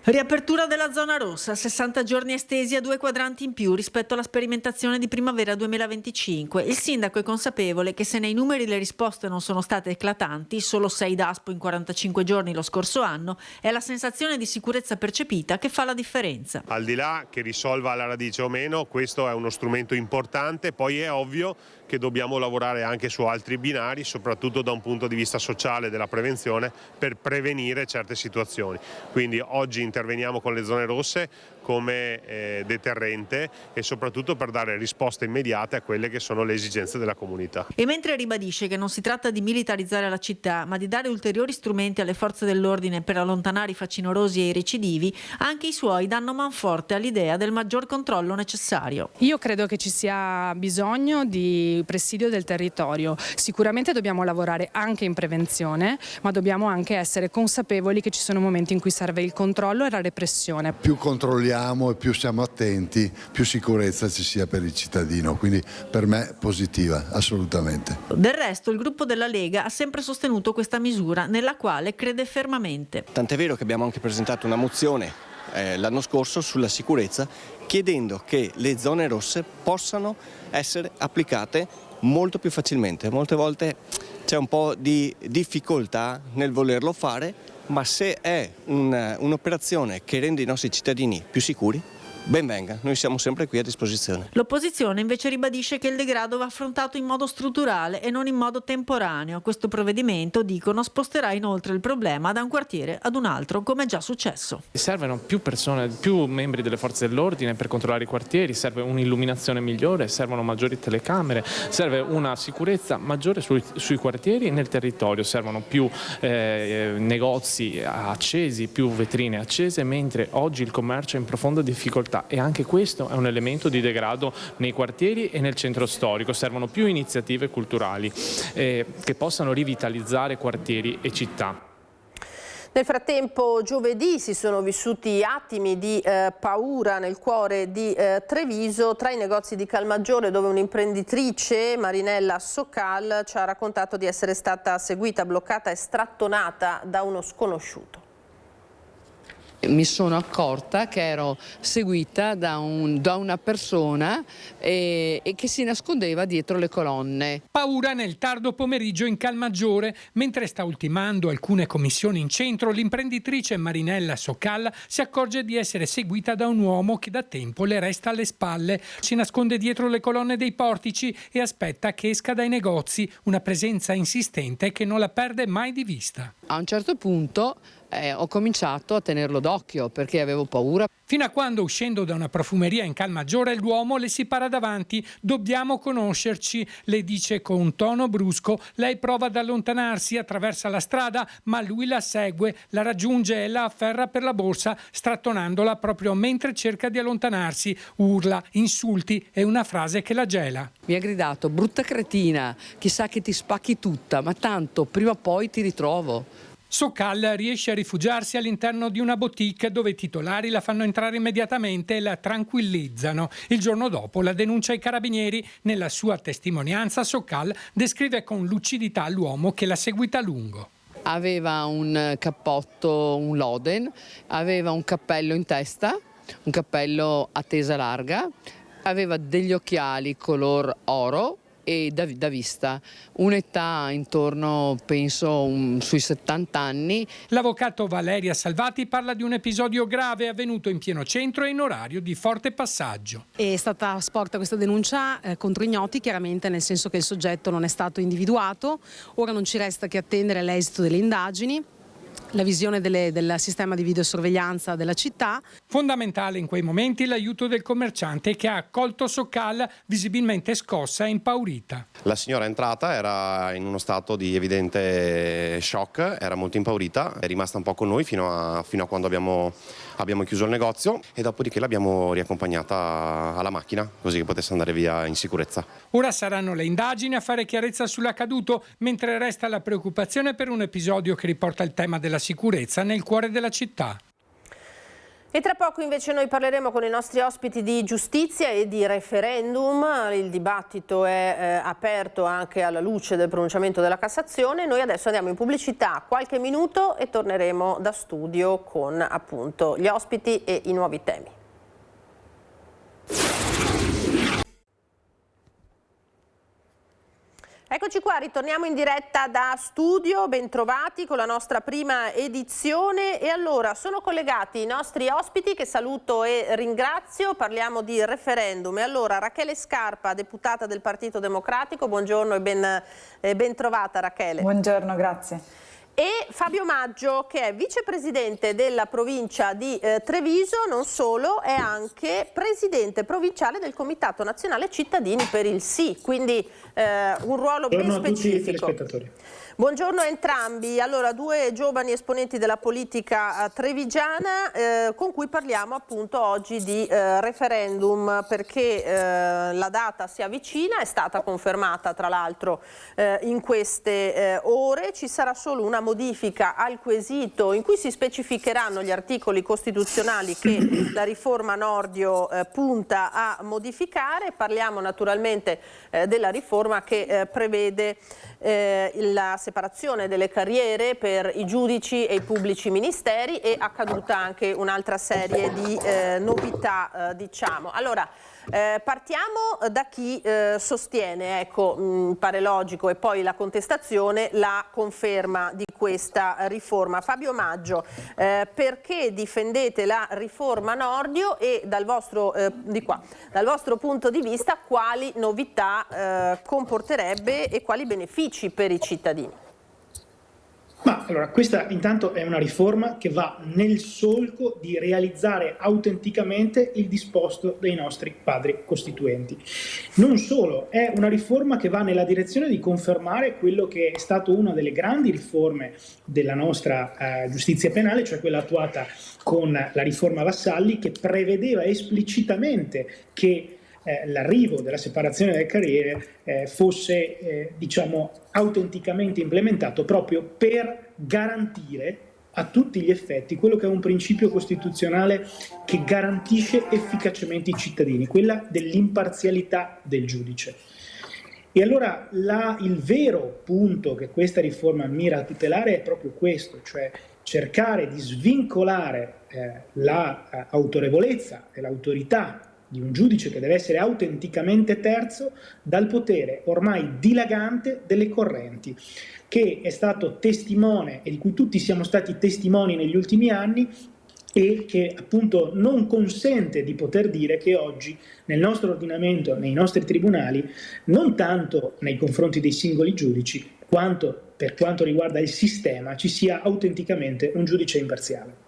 Riapertura della zona rossa, 60 giorni estesi a 2 quadranti in più rispetto alla sperimentazione di primavera 2025. Il sindaco è consapevole che se nei numeri le risposte non sono state eclatanti, solo 6 DASPO in 45 giorni lo scorso anno, è la sensazione di sicurezza percepita che fa la differenza. Al di là che risolva alla radice o meno, questo è uno strumento importante, poi è ovvio che dobbiamo lavorare anche su altri binari, soprattutto da un punto di vista sociale della prevenzione, per prevenire certe situazioni. Quindi oggi interveniamo con le zone rosse come deterrente e soprattutto per dare risposte immediate a quelle che sono le esigenze della comunità. E mentre ribadisce che non si tratta di militarizzare la città, ma di dare ulteriori strumenti alle forze dell'ordine per allontanare i facinorosi e i recidivi, anche i suoi danno manforte all'idea del maggior controllo necessario. Io credo che ci sia bisogno di presidio del territorio. Sicuramente dobbiamo lavorare anche in prevenzione, ma dobbiamo anche essere consapevoli che ci sono momenti in cui serve il controllo e la repressione. Più controlliamo e più siamo attenti, più sicurezza ci sia per il cittadino, quindi per me positiva, assolutamente. Del resto il gruppo della Lega ha sempre sostenuto questa misura, nella quale crede fermamente. Tant'è vero che abbiamo anche presentato una mozione l'anno scorso sulla sicurezza, chiedendo che le zone rosse possano essere applicate molto più facilmente. Molte volte c'è un po' di difficoltà nel volerlo fare, ma se è un'operazione che rende i nostri cittadini più sicuri, ben venga, noi siamo sempre qui a disposizione. L'opposizione invece ribadisce che il degrado va affrontato in modo strutturale e non in modo temporaneo. Questo provvedimento, dicono, sposterà inoltre il problema da un quartiere ad un altro, come è già successo. Servono più persone, più membri delle forze dell'ordine per controllare i quartieri, serve un'illuminazione migliore, servono maggiori telecamere, serve una sicurezza maggiore sui quartieri e nel territorio, servono più negozi accesi, più vetrine accese, mentre oggi il commercio è in profonda difficoltà. E anche questo è un elemento di degrado nei quartieri e nel centro storico. Servono più iniziative culturali che possano rivitalizzare quartieri e città. Nel frattempo giovedì si sono vissuti attimi di paura nel cuore di Treviso, tra i negozi di Calmaggiore, dove un'imprenditrice, Marinella Sokal, ci ha raccontato di essere stata seguita, bloccata e strattonata da uno sconosciuto. Mi sono accorta che ero seguita da una persona e che si nascondeva dietro le colonne. Paura nel tardo pomeriggio in Calmaggiore. Mentre sta ultimando alcune commissioni in centro, l'imprenditrice Marinella Sokal si accorge di essere seguita da un uomo che da tempo le resta alle spalle. Si nasconde dietro le colonne dei portici e aspetta che esca dai negozi, una presenza insistente che non la perde mai di vista. A un certo punto ho cominciato a tenerlo d'occhio perché avevo paura. Fino a quando, uscendo da una profumeria in Calmaggiore, l'uomo le si para davanti. Dobbiamo conoscerci, le dice con un tono brusco. Lei prova ad allontanarsi, attraversa la strada, ma lui la segue, la raggiunge e la afferra per la borsa, strattonandola proprio mentre cerca di allontanarsi. Urla, insulti e una frase che la gela. Mi ha gridato: brutta cretina, chissà che ti spacchi tutta, ma tanto prima o poi ti ritrovo. Sokal riesce a rifugiarsi all'interno di una boutique dove i titolari la fanno entrare immediatamente e la tranquillizzano. Il giorno dopo la denuncia ai carabinieri. Nella sua testimonianza Sokal descrive con lucidità l'uomo che l'ha seguita a lungo. Aveva un cappotto, un loden, aveva un cappello in testa, un cappello a tesa larga, aveva degli occhiali color oro e da vista, un'età intorno, penso, sui 70 anni. L'avvocato Valeria Salvati parla di un episodio grave avvenuto in pieno centro e in orario di forte passaggio. È stata sporta questa denuncia contro ignoti, chiaramente, nel senso che il soggetto non è stato individuato. Ora non ci resta che attendere l'esito delle indagini, la visione del sistema di videosorveglianza della città. Fondamentale in quei momenti l'aiuto del commerciante che ha accolto Sokal visibilmente scossa e impaurita. La signora entrata era in uno stato di evidente shock, era molto impaurita, è rimasta un po' con noi fino a quando abbiamo chiuso il negozio e dopodiché l'abbiamo riaccompagnata alla macchina così che potesse andare via in sicurezza. Ora saranno le indagini a fare chiarezza sull'accaduto, mentre resta la preoccupazione per un episodio che riporta il tema della sicurezza nel cuore della città. E tra poco invece noi parleremo con i nostri ospiti di giustizia e di referendum. Il dibattito è aperto anche alla luce del pronunciamento della Cassazione. Noi adesso andiamo in pubblicità qualche minuto e torneremo da studio con appunto gli ospiti e i nuovi temi. Eccoci qua, ritorniamo in diretta da studio, bentrovati con la nostra prima edizione e allora sono collegati i nostri ospiti che saluto e ringrazio, parliamo di referendum e allora Rachele Scarpa, deputata del Partito Democratico, buongiorno e ben trovata Rachele. Buongiorno, grazie. E Fabio Maggio che è vicepresidente della provincia di Treviso, non solo, è anche presidente provinciale del Comitato Nazionale Cittadini per il Sì, quindi un ruolo ben specifico. Buongiorno a entrambi, allora due giovani esponenti della politica trevigiana con cui parliamo appunto oggi di referendum perché la data si avvicina, è stata confermata tra l'altro in queste ore, ci sarà solo una modifica al quesito in cui si specificheranno gli articoli costituzionali che la riforma Nordio punta a modificare, parliamo naturalmente della riforma che prevede la separazione delle carriere per i giudici e i pubblici ministeri e accaduta anche un'altra serie di novità, diciamo. Allora, partiamo da chi sostiene, ecco, pare logico, e poi la contestazione, la conferma di questa riforma. Fabio Maggio, perché difendete la riforma Nordio e dal vostro punto di vista quali novità comporterebbe e quali benefici per i cittadini? Ma allora, questa intanto è una riforma che va nel solco di realizzare autenticamente il disposto dei nostri padri costituenti. Non solo, è una riforma che va nella direzione di confermare quello che è stato una delle grandi riforme della nostra giustizia penale, cioè quella attuata con la riforma Vassalli, che prevedeva esplicitamente che l'arrivo della separazione delle carriere fosse diciamo autenticamente implementato proprio per garantire a tutti gli effetti quello che è un principio costituzionale che garantisce efficacemente i cittadini, quella dell'imparzialità del giudice. E allora il vero punto che questa riforma mira a tutelare è proprio questo, cioè cercare di svincolare l'autorevolezza e l'autorità di un giudice che deve essere autenticamente terzo dal potere ormai dilagante delle correnti, che è stato testimone e di cui tutti siamo stati testimoni negli ultimi anni, e che appunto non consente di poter dire che oggi nel nostro ordinamento, nei nostri tribunali, non tanto nei confronti dei singoli giudici, quanto per quanto riguarda il sistema, ci sia autenticamente un giudice imparziale.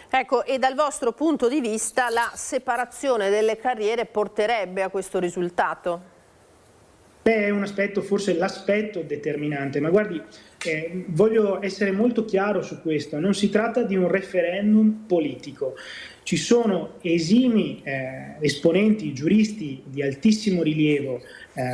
Ecco, e dal vostro punto di vista la separazione delle carriere porterebbe a questo risultato? Beh, è un aspetto, forse l'aspetto determinante, ma guardi, voglio essere molto chiaro su questo, non si tratta di un referendum politico. Ci sono esimi esponenti, giuristi di altissimo rilievo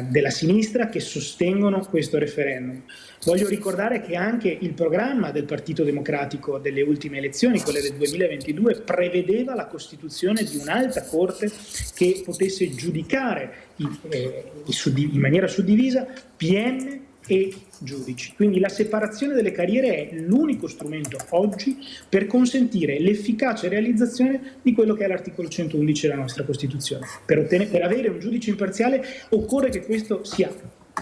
della sinistra che sostengono questo referendum. Voglio ricordare che anche il programma del Partito Democratico delle ultime elezioni, quelle del 2022, prevedeva la costituzione di un'alta corte che potesse giudicare in maniera suddivisa PM e giudici. Quindi la separazione delle carriere è l'unico strumento oggi per consentire l'efficace realizzazione di quello che è l'articolo 111 della nostra Costituzione. Per avere un giudice imparziale occorre che questo sia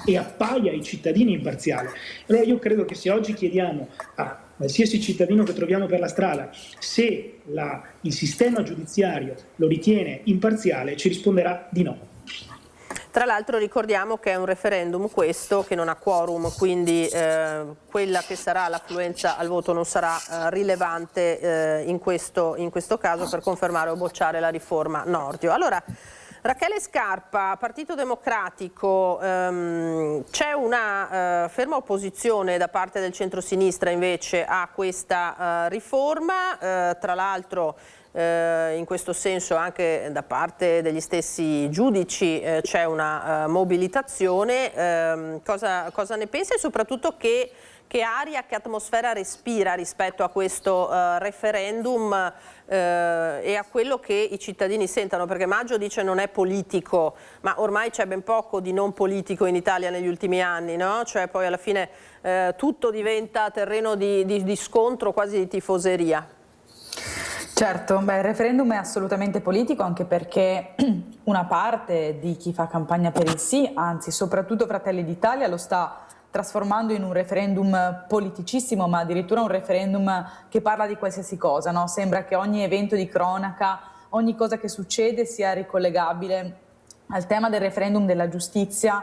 e appaia ai cittadini imparziale. Allora io credo che se oggi chiediamo a qualsiasi cittadino che troviamo per la strada se il sistema giudiziario lo ritiene imparziale, ci risponderà di no. Tra l'altro ricordiamo che è un referendum questo che non ha quorum, quindi quella che sarà l'affluenza al voto non sarà rilevante in questo caso per confermare o bocciare la riforma Nordio. Allora, Rachele Scarpa, Partito Democratico, c'è una ferma opposizione da parte del centro-sinistra invece a questa riforma, tra l'altro in questo senso anche da parte degli stessi giudici c'è una mobilitazione. Cosa ne pensa e soprattutto che aria, che atmosfera respira rispetto a questo referendum e a quello che i cittadini sentono? Perché Maggio dice non è politico, ma ormai c'è ben poco di non politico in Italia negli ultimi anni, no? Cioè poi alla fine tutto diventa terreno di scontro, quasi di tifoseria. Certo, il referendum è assolutamente politico, anche perché una parte di chi fa campagna per il sì, anzi soprattutto Fratelli d'Italia, lo sta trasformando in un referendum politicissimo, ma addirittura un referendum che parla di qualsiasi cosa, no? Sembra che ogni evento di cronaca, ogni cosa che succede sia ricollegabile al tema del referendum della giustizia,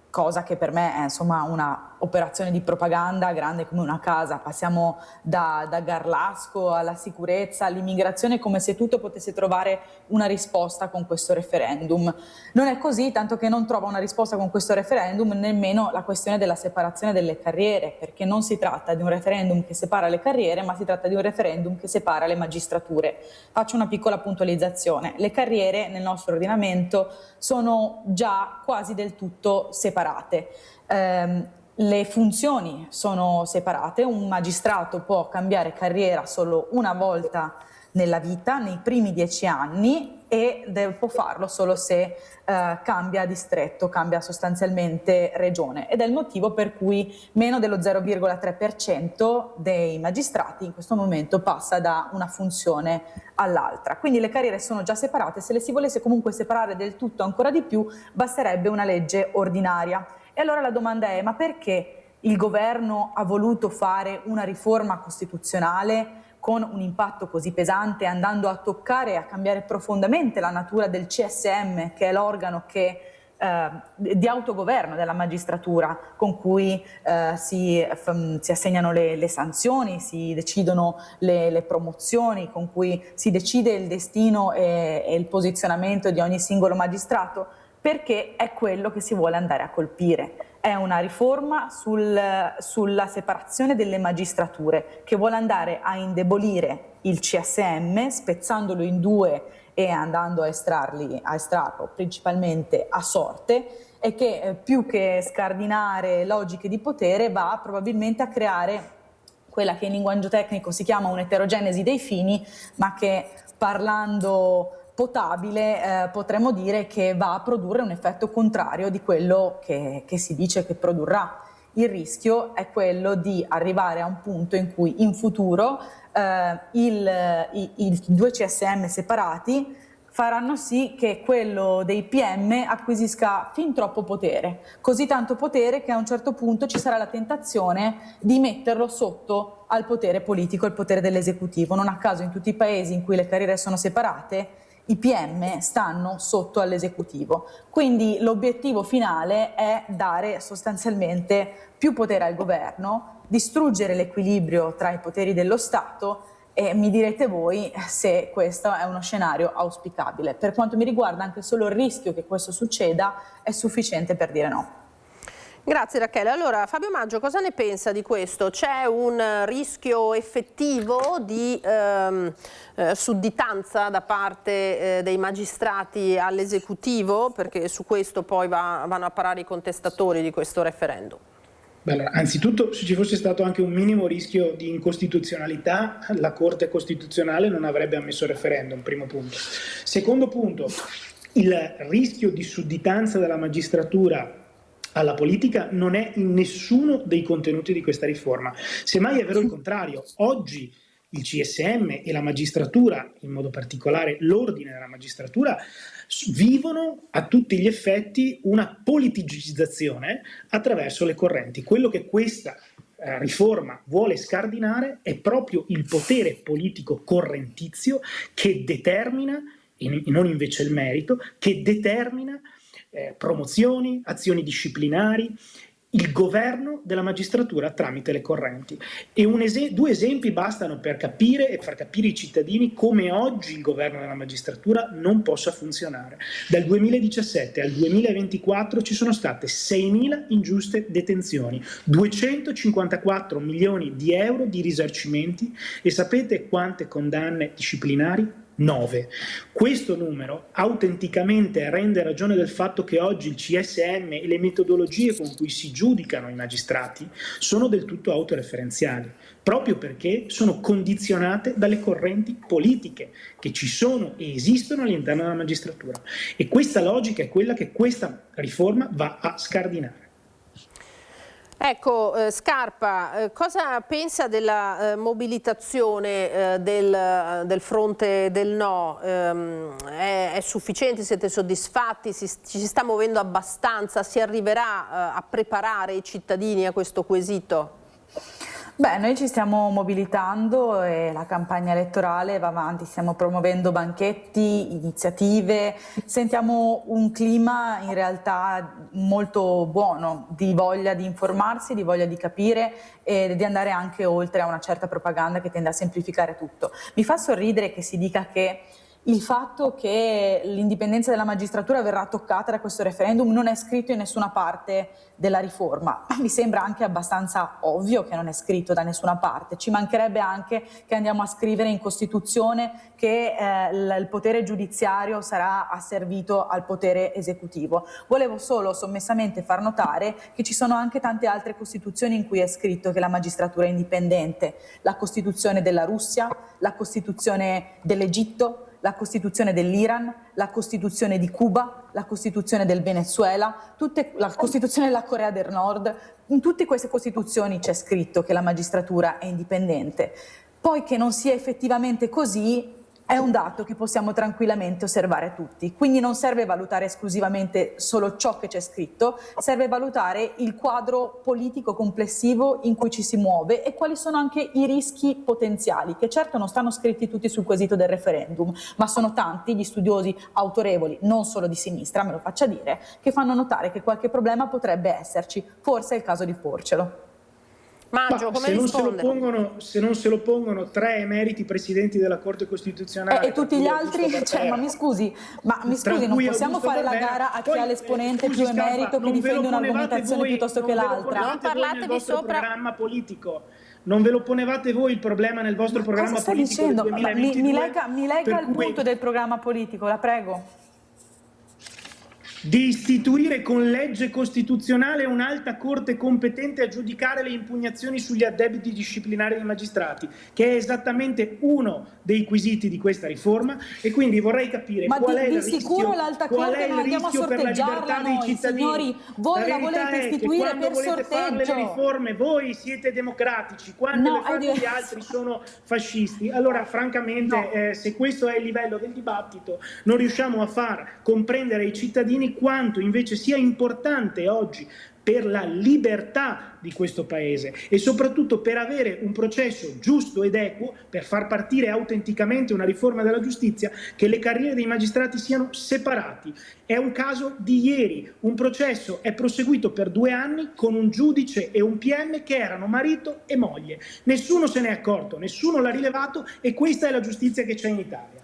cosa che per me è insomma una operazione di propaganda grande come una casa. Passiamo da Garlasco alla sicurezza, all'immigrazione, come se tutto potesse trovare una risposta con questo referendum. Non è così, tanto che non trova una risposta con questo referendum nemmeno la questione della separazione delle carriere, perché non si tratta di un referendum che separa le carriere, ma si tratta di un referendum che separa le magistrature. Faccio una piccola puntualizzazione. Le carriere nel nostro ordinamento sono già quasi del tutto separate. Le funzioni sono separate, un magistrato può cambiare carriera solo una volta nella vita, nei primi 10 anni, e può farlo solo se cambia distretto, cambia sostanzialmente regione, ed è il motivo per cui meno dello 0,3% dei magistrati in questo momento passa da una funzione all'altra. Quindi le carriere sono già separate. Se le si volesse comunque separare del tutto ancora di più, basterebbe una legge ordinaria. E allora la domanda è: ma perché il governo ha voluto fare una riforma costituzionale con un impatto così pesante, andando a toccare e a cambiare profondamente la natura del CSM, che è l'organo di autogoverno della magistratura, con cui si assegnano le sanzioni, si decidono le promozioni, con cui si decide il destino e il posizionamento di ogni singolo magistrato? Perché è quello che si vuole andare a colpire. È una riforma sulla separazione delle magistrature, che vuole andare a indebolire il CSM, spezzandolo in due e andando a estrarlo principalmente a sorte, e che più che scardinare logiche di potere va probabilmente a creare quella che in linguaggio tecnico si chiama un'eterogenesi dei fini, ma che parlando potabile potremmo dire che va a produrre un effetto contrario di quello che si dice che produrrà. Il rischio è quello di arrivare a un punto in cui in futuro i due CSM separati faranno sì che quello dei PM acquisisca fin troppo potere, così tanto potere che a un certo punto ci sarà la tentazione di metterlo sotto al potere politico, al potere dell'esecutivo. Non a caso in tutti i paesi in cui le carriere sono separate, i PM stanno sotto all'esecutivo. Quindi l'obiettivo finale è dare sostanzialmente più potere al governo, distruggere l'equilibrio tra i poteri dello Stato, e mi direte voi se questo è uno scenario auspicabile. Per quanto mi riguarda, anche solo il rischio che questo succeda è sufficiente per dire no. Grazie Rachele. Allora Fabio Maggio, cosa ne pensa di questo? C'è un rischio effettivo di sudditanza da parte dei magistrati all'esecutivo? Perché su questo poi vanno a parare i contestatori di questo referendum. Beh, allora, anzitutto, se ci fosse stato anche un minimo rischio di incostituzionalità, la Corte Costituzionale non avrebbe ammesso il referendum, primo punto. Secondo punto, il rischio di sudditanza della magistratura alla politica non è in nessuno dei contenuti di questa riforma. Semmai è vero il contrario. Oggi il CSM e la magistratura, in modo particolare l'ordine della magistratura, vivono a tutti gli effetti una politicizzazione attraverso le correnti. Quello che questa riforma vuole scardinare è proprio il potere politico correntizio che determina, e non invece il merito, che determina promozioni, azioni disciplinari, il governo della magistratura tramite le correnti. E due esempi bastano per capire e far capire ai cittadini come oggi il governo della magistratura non possa funzionare. Dal 2017 al 2024 ci sono state 6.000 ingiuste detenzioni, 254 milioni di euro di risarcimenti e sapete quante condanne disciplinari? 9. Questo numero autenticamente rende ragione del fatto che oggi il CSM e le metodologie con cui si giudicano i magistrati sono del tutto autoreferenziali, proprio perché sono condizionate dalle correnti politiche che ci sono e esistono all'interno della magistratura. E questa logica è quella che questa riforma va a scardinare. Ecco, Scarpa, cosa pensa della mobilitazione del fronte del no? È sufficiente? Siete soddisfatti? Ci si sta muovendo abbastanza? Si arriverà a preparare i cittadini a questo quesito? Beh, noi ci stiamo mobilitando e la campagna elettorale va avanti, stiamo promuovendo banchetti, iniziative, sentiamo un clima in realtà molto buono, di voglia di informarsi, di voglia di capire e di andare anche oltre a una certa propaganda che tende a semplificare tutto. Mi fa sorridere che si dica che il fatto che l'indipendenza della magistratura verrà toccata da questo referendum non è scritto in nessuna parte della riforma. Mi sembra anche abbastanza ovvio che non è scritto da nessuna parte. Ci mancherebbe anche che andiamo a scrivere in Costituzione che il potere giudiziario sarà asservito al potere esecutivo. Volevo solo sommessamente far notare che ci sono anche tante altre Costituzioni in cui è scritto che la magistratura è indipendente. La Costituzione della Russia, la Costituzione dell'Egitto, la Costituzione dell'Iran, la Costituzione di Cuba, la Costituzione del Venezuela, la Costituzione della Corea del Nord. In tutte queste Costituzioni c'è scritto che la magistratura è indipendente. Poi che non sia effettivamente così è un dato che possiamo tranquillamente osservare tutti. Quindi non serve valutare esclusivamente solo ciò che c'è scritto, serve valutare il quadro politico complessivo in cui ci si muove e quali sono anche i rischi potenziali, che certo non stanno scritti tutti sul quesito del referendum, ma sono tanti gli studiosi autorevoli, non solo di sinistra, me lo faccia dire, che fanno notare che qualche problema potrebbe esserci. Forse è il caso di porcelo. Maggio, come risponde? Se non se lo pongono 3 emeriti presidenti della Corte Costituzionale e tutti gli altri, ma mi scusi, non possiamo fare la gara a chi ha l'esponente più emerito che difende un'argomentazione piuttosto che l'altra. Non parlatevi sopra. Programma politico. Non ve lo ponevate voi il problema nel vostro programma politico del 2022? Mi legga il punto del programma politico, la prego. di istituire con legge costituzionale un'alta corte competente a giudicare le impugnazioni sugli addebiti disciplinari dei magistrati, che è esattamente uno dei quesiti di questa riforma, e quindi vorrei capire qual è il rischio, sicuro l'alta corte non andiamo a per la libertà sorteggiarla dei noi, cittadini. signori, voi la volete istituire quando per volete fare le sorteggio. riforme voi siete democratici, quando le fanno gli altri sono fascisti. Allora francamente se questo è il livello del dibattito non riusciamo a far comprendere ai cittadini quanto invece sia importante oggi per la libertà di questo Paese e soprattutto per avere un processo giusto ed equo, per far partire autenticamente una riforma della giustizia, che le carriere dei magistrati siano separati. È un caso di ieri, un processo è proseguito per 2 anni con un giudice e un PM che erano marito e moglie. Nessuno se ne è accorto, nessuno l'ha rilevato, e questa è la giustizia che c'è in Italia.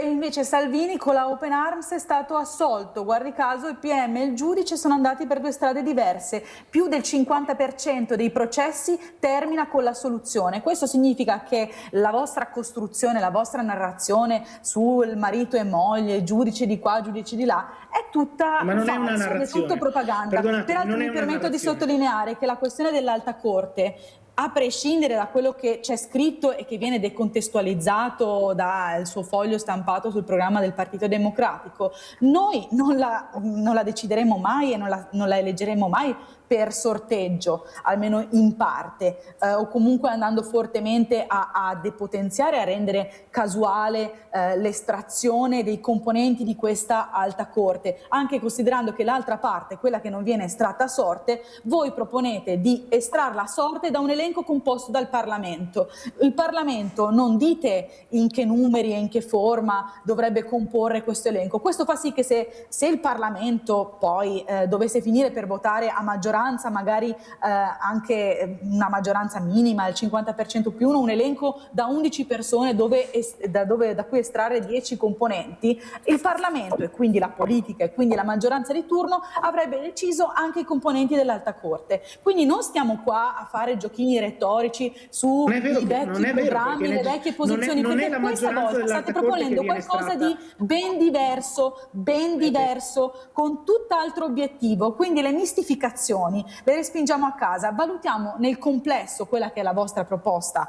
Invece Salvini con la Open Arms è stato assolto, guardi caso il PM e il giudice sono andati per 2 strade diverse, più del 50% dei processi termina con l'assoluzione. Questo significa che la vostra costruzione, la vostra narrazione sul marito e moglie, giudice di qua, giudice di là, è tutta falsa, è tutto propaganda. Peraltro mi permetto di sottolineare che la questione dell'Alta Corte, a prescindere da quello che c'è scritto e che viene decontestualizzato dal suo foglio stampato sul programma del Partito Democratico, noi non la decideremo mai e non la eleggeremo mai per sorteggio, almeno in parte, o comunque andando fortemente a depotenziare, a rendere casuale l'estrazione dei componenti di questa Alta Corte, anche considerando che l'altra parte, quella che non viene estratta a sorte, voi proponete di estrarla a sorte da un elenco composto dal Parlamento. Il Parlamento non dite in che numeri e in che forma dovrebbe comporre questo elenco. Questo fa sì che se il Parlamento poi dovesse finire per votare a maggioranza, magari anche una maggioranza minima, il 50% più uno, un elenco da 11 persone da cui estrarre 10 componenti, il Parlamento e quindi la politica e quindi la maggioranza di turno avrebbe deciso anche i componenti dell'Alta Corte. Quindi non stiamo qua a fare giochini retorici sui vecchi programmi, le vecchie posizioni, perché questa volta state proponendo qualcosa di ben diverso, con tutt'altro obiettivo. Quindi le mistificazioni le respingiamo a casa, valutiamo nel complesso quella che è la vostra proposta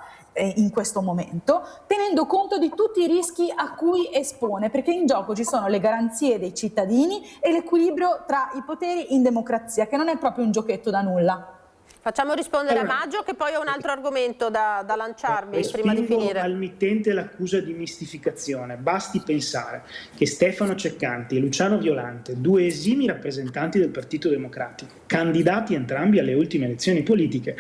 in questo momento, tenendo conto di tutti i rischi a cui espone, perché in gioco ci sono le garanzie dei cittadini e l'equilibrio tra i poteri in democrazia, che non è proprio un giochetto da nulla. Facciamo rispondere a Maggio, che poi ho un altro argomento da lanciarvi prima di finire. Al mittente l'accusa di mistificazione. Basti pensare che Stefano Ceccanti e Luciano Violante, 2 esimi rappresentanti del Partito Democratico, candidati entrambi alle ultime elezioni politiche,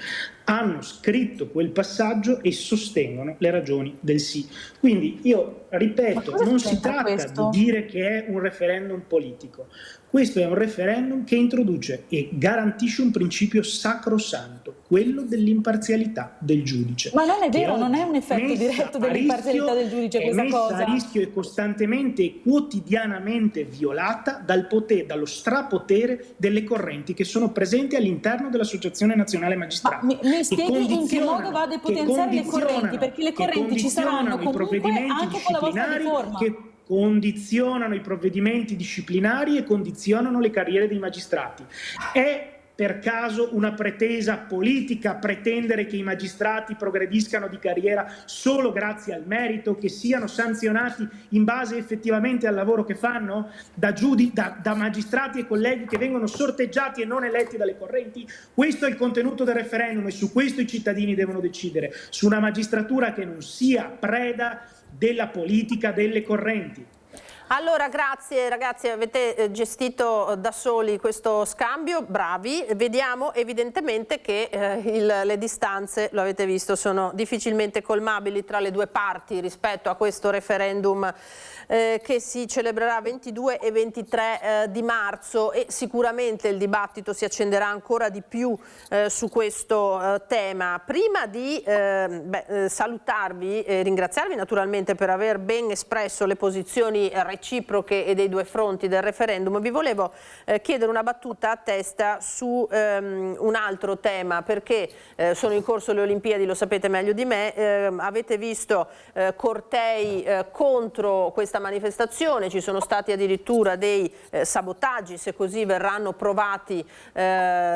hanno scritto quel passaggio e sostengono le ragioni del sì. Quindi io ripeto, non si tratta di dire che è un referendum politico. Questo è un referendum che introduce e garantisce un principio sacrosanto, quello dell'imparzialità del giudice. Ma non è vero, non è un effetto diretto dell'imparzialità del giudice questa cosa. È messa a rischio e costantemente e quotidianamente violata dallo strapotere delle correnti che sono presenti all'interno dell'Associazione Nazionale Magistrati. Mi spieghi in che modo va a depotenziare le correnti? Perché le correnti ci saranno comunque anche con la vostra riforma. Che condizionano i provvedimenti disciplinari e condizionano le carriere dei magistrati. È per caso una pretesa politica pretendere che i magistrati progrediscano di carriera solo grazie al merito, che siano sanzionati in base effettivamente al lavoro che fanno da magistrati e colleghi che vengono sorteggiati e non eletti dalle correnti? Questo è il contenuto del referendum e su questo i cittadini devono decidere, su una magistratura che non sia preda della politica delle correnti. Allora, grazie ragazzi, avete gestito da soli questo scambio, bravi. Vediamo evidentemente che le distanze, lo avete visto, sono difficilmente colmabili tra le 2 parti rispetto a questo referendum che si celebrerà 22 e 23 di marzo, e sicuramente il dibattito si accenderà ancora di più su questo tema. Prima di salutarvi e ringraziarvi naturalmente per aver ben espresso le posizioni reciproche e dei due fronti del referendum. Vi volevo chiedere una battuta a testa su un altro tema, perché sono in corso le Olimpiadi, lo sapete meglio di me, avete visto cortei contro questa manifestazione, ci sono stati addirittura dei sabotaggi, se così verranno provati,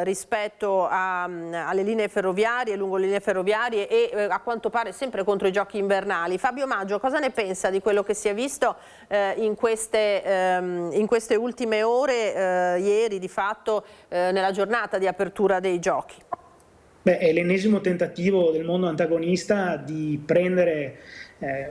rispetto alle linee ferroviarie, lungo le linee ferroviarie e a quanto pare sempre contro i giochi invernali. Fabio Maggio, cosa ne pensa di quello che si è visto in queste ultime ore, ieri di fatto, nella giornata di apertura dei giochi? Beh, è l'ennesimo tentativo del mondo antagonista di prendere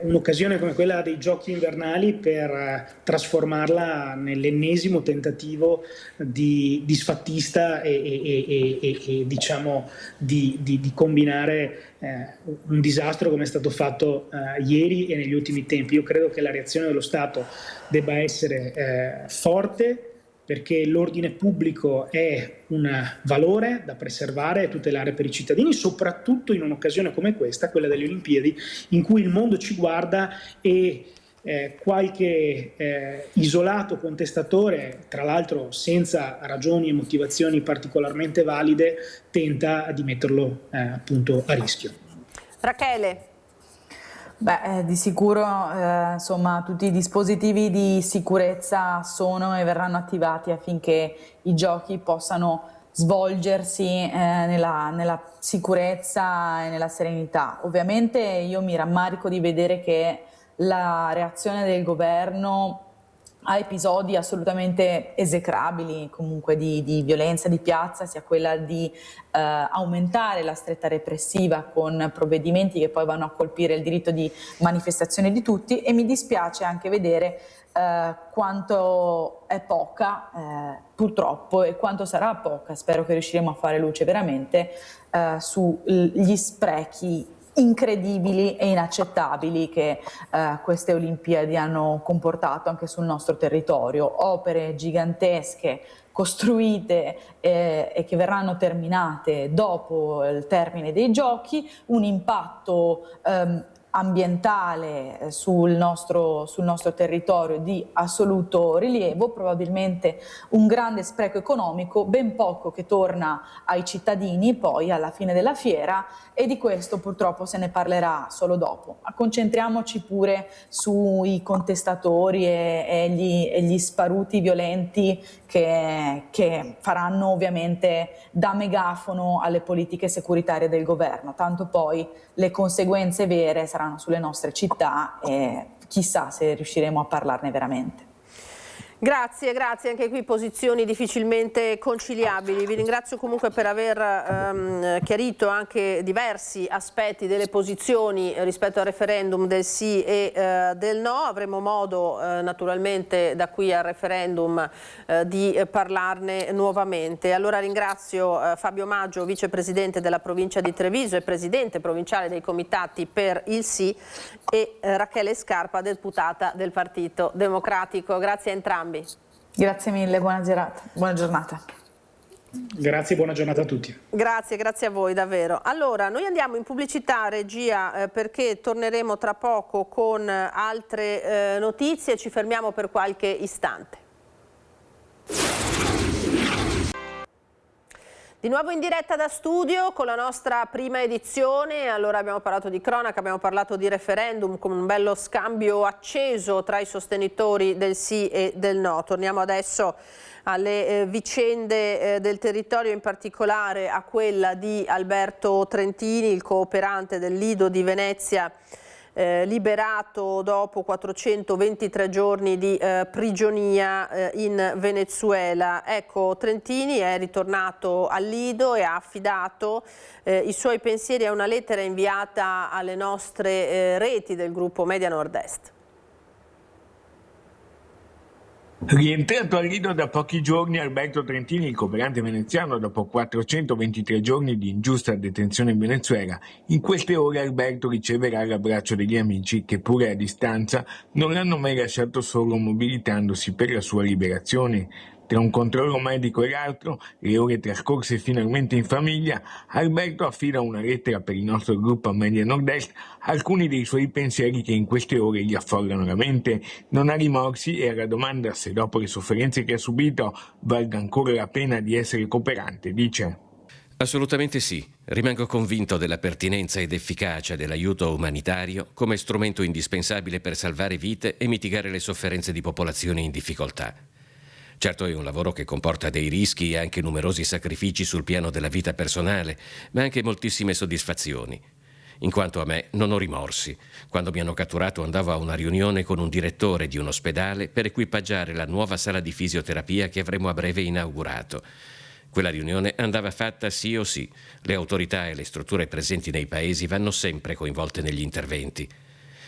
un'occasione come quella dei giochi invernali per trasformarla nell'ennesimo tentativo di sfattista e diciamo di combinare un disastro come è stato fatto ieri e negli ultimi tempi. Io credo che la reazione dello Stato debba essere forte, perché l'ordine pubblico è un valore da preservare e tutelare per i cittadini, soprattutto in un'occasione come questa, quella delle Olimpiadi, in cui il mondo ci guarda e qualche isolato contestatore, tra l'altro senza ragioni e motivazioni particolarmente valide, tenta di metterlo appunto a rischio. Rachele. Beh, di sicuro insomma, tutti i dispositivi di sicurezza sono e verranno attivati affinché i giochi possano svolgersi nella sicurezza e nella serenità. Ovviamente io mi rammarico di vedere che la reazione del governo a episodi assolutamente esecrabili, comunque di violenza di piazza, sia quella di aumentare la stretta repressiva con provvedimenti che poi vanno a colpire il diritto di manifestazione di tutti, e mi dispiace anche vedere quanto è poca, purtroppo, e quanto sarà poca, spero che riusciremo a fare luce veramente sugli sprechi incredibili e inaccettabili che queste Olimpiadi hanno comportato anche sul nostro territorio. Opere gigantesche costruite e che verranno terminate dopo il termine dei giochi, un impatto ambientale sul nostro territorio di assoluto rilievo, probabilmente un grande spreco economico, ben poco che torna ai cittadini poi alla fine della fiera, e di questo purtroppo se ne parlerà solo dopo. Ma concentriamoci pure sui contestatori e gli sparuti violenti che faranno ovviamente da megafono alle politiche securitarie del governo, tanto poi le conseguenze vere saranno sulle nostre città e chissà se riusciremo a parlarne veramente. Grazie, anche qui posizioni difficilmente conciliabili. Vi ringrazio comunque per aver chiarito anche diversi aspetti delle posizioni rispetto al referendum del sì e del no. Avremo modo naturalmente da qui al referendum di parlarne nuovamente. Allora ringrazio Fabio Maggio, vicepresidente della provincia di Treviso e presidente provinciale dei comitati per il sì, e Rachele Scarpa, deputata del Partito Democratico. Grazie a entrambi. Grazie mille, buona giornata. Grazie, buona giornata a tutti. Grazie a voi davvero. Allora, noi andiamo in pubblicità, regia, perché torneremo tra poco con altre notizie. Ci fermiamo per qualche istante. Di nuovo in diretta da studio con la nostra prima edizione. Allora abbiamo parlato di cronaca, abbiamo parlato di referendum con un bello scambio acceso tra i sostenitori del sì e del no. Torniamo adesso alle vicende del territorio, in particolare a quella di Alberto Trentini, il cooperante del Lido di Venezia, liberato dopo 423 giorni di prigionia in Venezuela. Ecco, Trentini è ritornato al Lido e ha affidato i suoi pensieri a una lettera inviata alle nostre reti del gruppo Media Nord-Est. Rientrato al Lido da pochi giorni, Alberto Trentini, il cooperante veneziano, dopo 423 giorni di ingiusta detenzione in Venezuela, in queste ore Alberto riceverà l'abbraccio degli amici che, pure a distanza, non l'hanno mai lasciato solo, mobilitandosi per la sua liberazione. Tra un controllo medico e l'altro, le ore trascorse finalmente in famiglia, Alberto affida una lettera per il nostro gruppo Media Nord-Est alcuni dei suoi pensieri che in queste ore gli affollano la mente. Non ha rimorsi e alla domanda se dopo le sofferenze che ha subito valga ancora la pena di essere cooperante, dice: Assolutamente sì. Rimango convinto della pertinenza ed efficacia dell'aiuto umanitario come strumento indispensabile per salvare vite e mitigare le sofferenze di popolazioni in difficoltà. Certo è un lavoro che comporta dei rischi e anche numerosi sacrifici sul piano della vita personale, ma anche moltissime soddisfazioni. In quanto a me, non ho rimorsi. Quando mi hanno catturato andavo a una riunione con un direttore di un ospedale per equipaggiare la nuova sala di fisioterapia che avremo a breve inaugurato. Quella riunione andava fatta sì o sì. Le autorità e le strutture presenti nei paesi vanno sempre coinvolte negli interventi.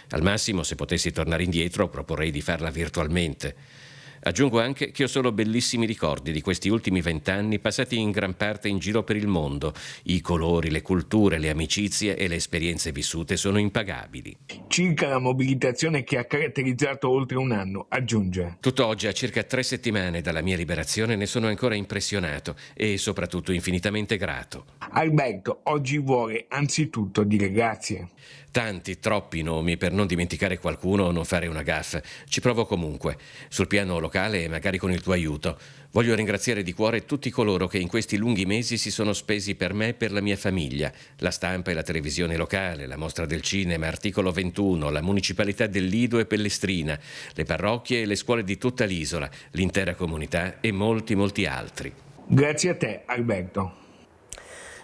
Al massimo, se potessi tornare indietro, proporrei di farla virtualmente. Aggiungo anche che ho solo bellissimi ricordi di questi ultimi 20 anni passati in gran parte in giro per il mondo. I colori, le culture, le amicizie e le esperienze vissute sono impagabili. Circa la mobilitazione che ha caratterizzato oltre un anno, aggiunge: Tutt'oggi, a circa 3 settimane dalla mia liberazione, ne sono ancora impressionato e soprattutto infinitamente grato. Alberto oggi vuole anzitutto dire grazie. Tanti, troppi nomi per non dimenticare qualcuno o non fare una gaffe. Ci provo comunque, sul piano locale e magari con il tuo aiuto. Voglio ringraziare di cuore tutti coloro che in questi lunghi mesi si sono spesi per me e per la mia famiglia. La stampa e la televisione locale, la mostra del cinema, Articolo 21, la municipalità del Lido e Pellestrina, le parrocchie e le scuole di tutta l'isola, l'intera comunità e molti, molti altri. Grazie a te, Alberto.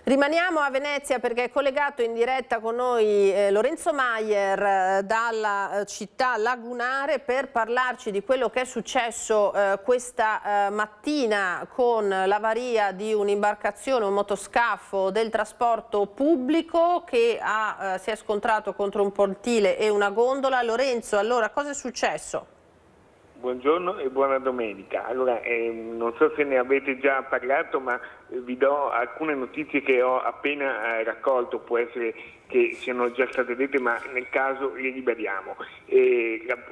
Rimaniamo a Venezia perché è collegato in diretta con noi Lorenzo Maier dalla città lagunare per parlarci di quello che è successo questa mattina con l'avaria di un'imbarcazione, un motoscafo del trasporto pubblico che si è scontrato contro un pontile e una gondola. Lorenzo, allora cosa è successo? Buongiorno e buona domenica. Allora, non so se ne avete già parlato, ma vi do alcune notizie che ho appena raccolto, può essere che siano già state dette, ma nel caso le ribadiamo.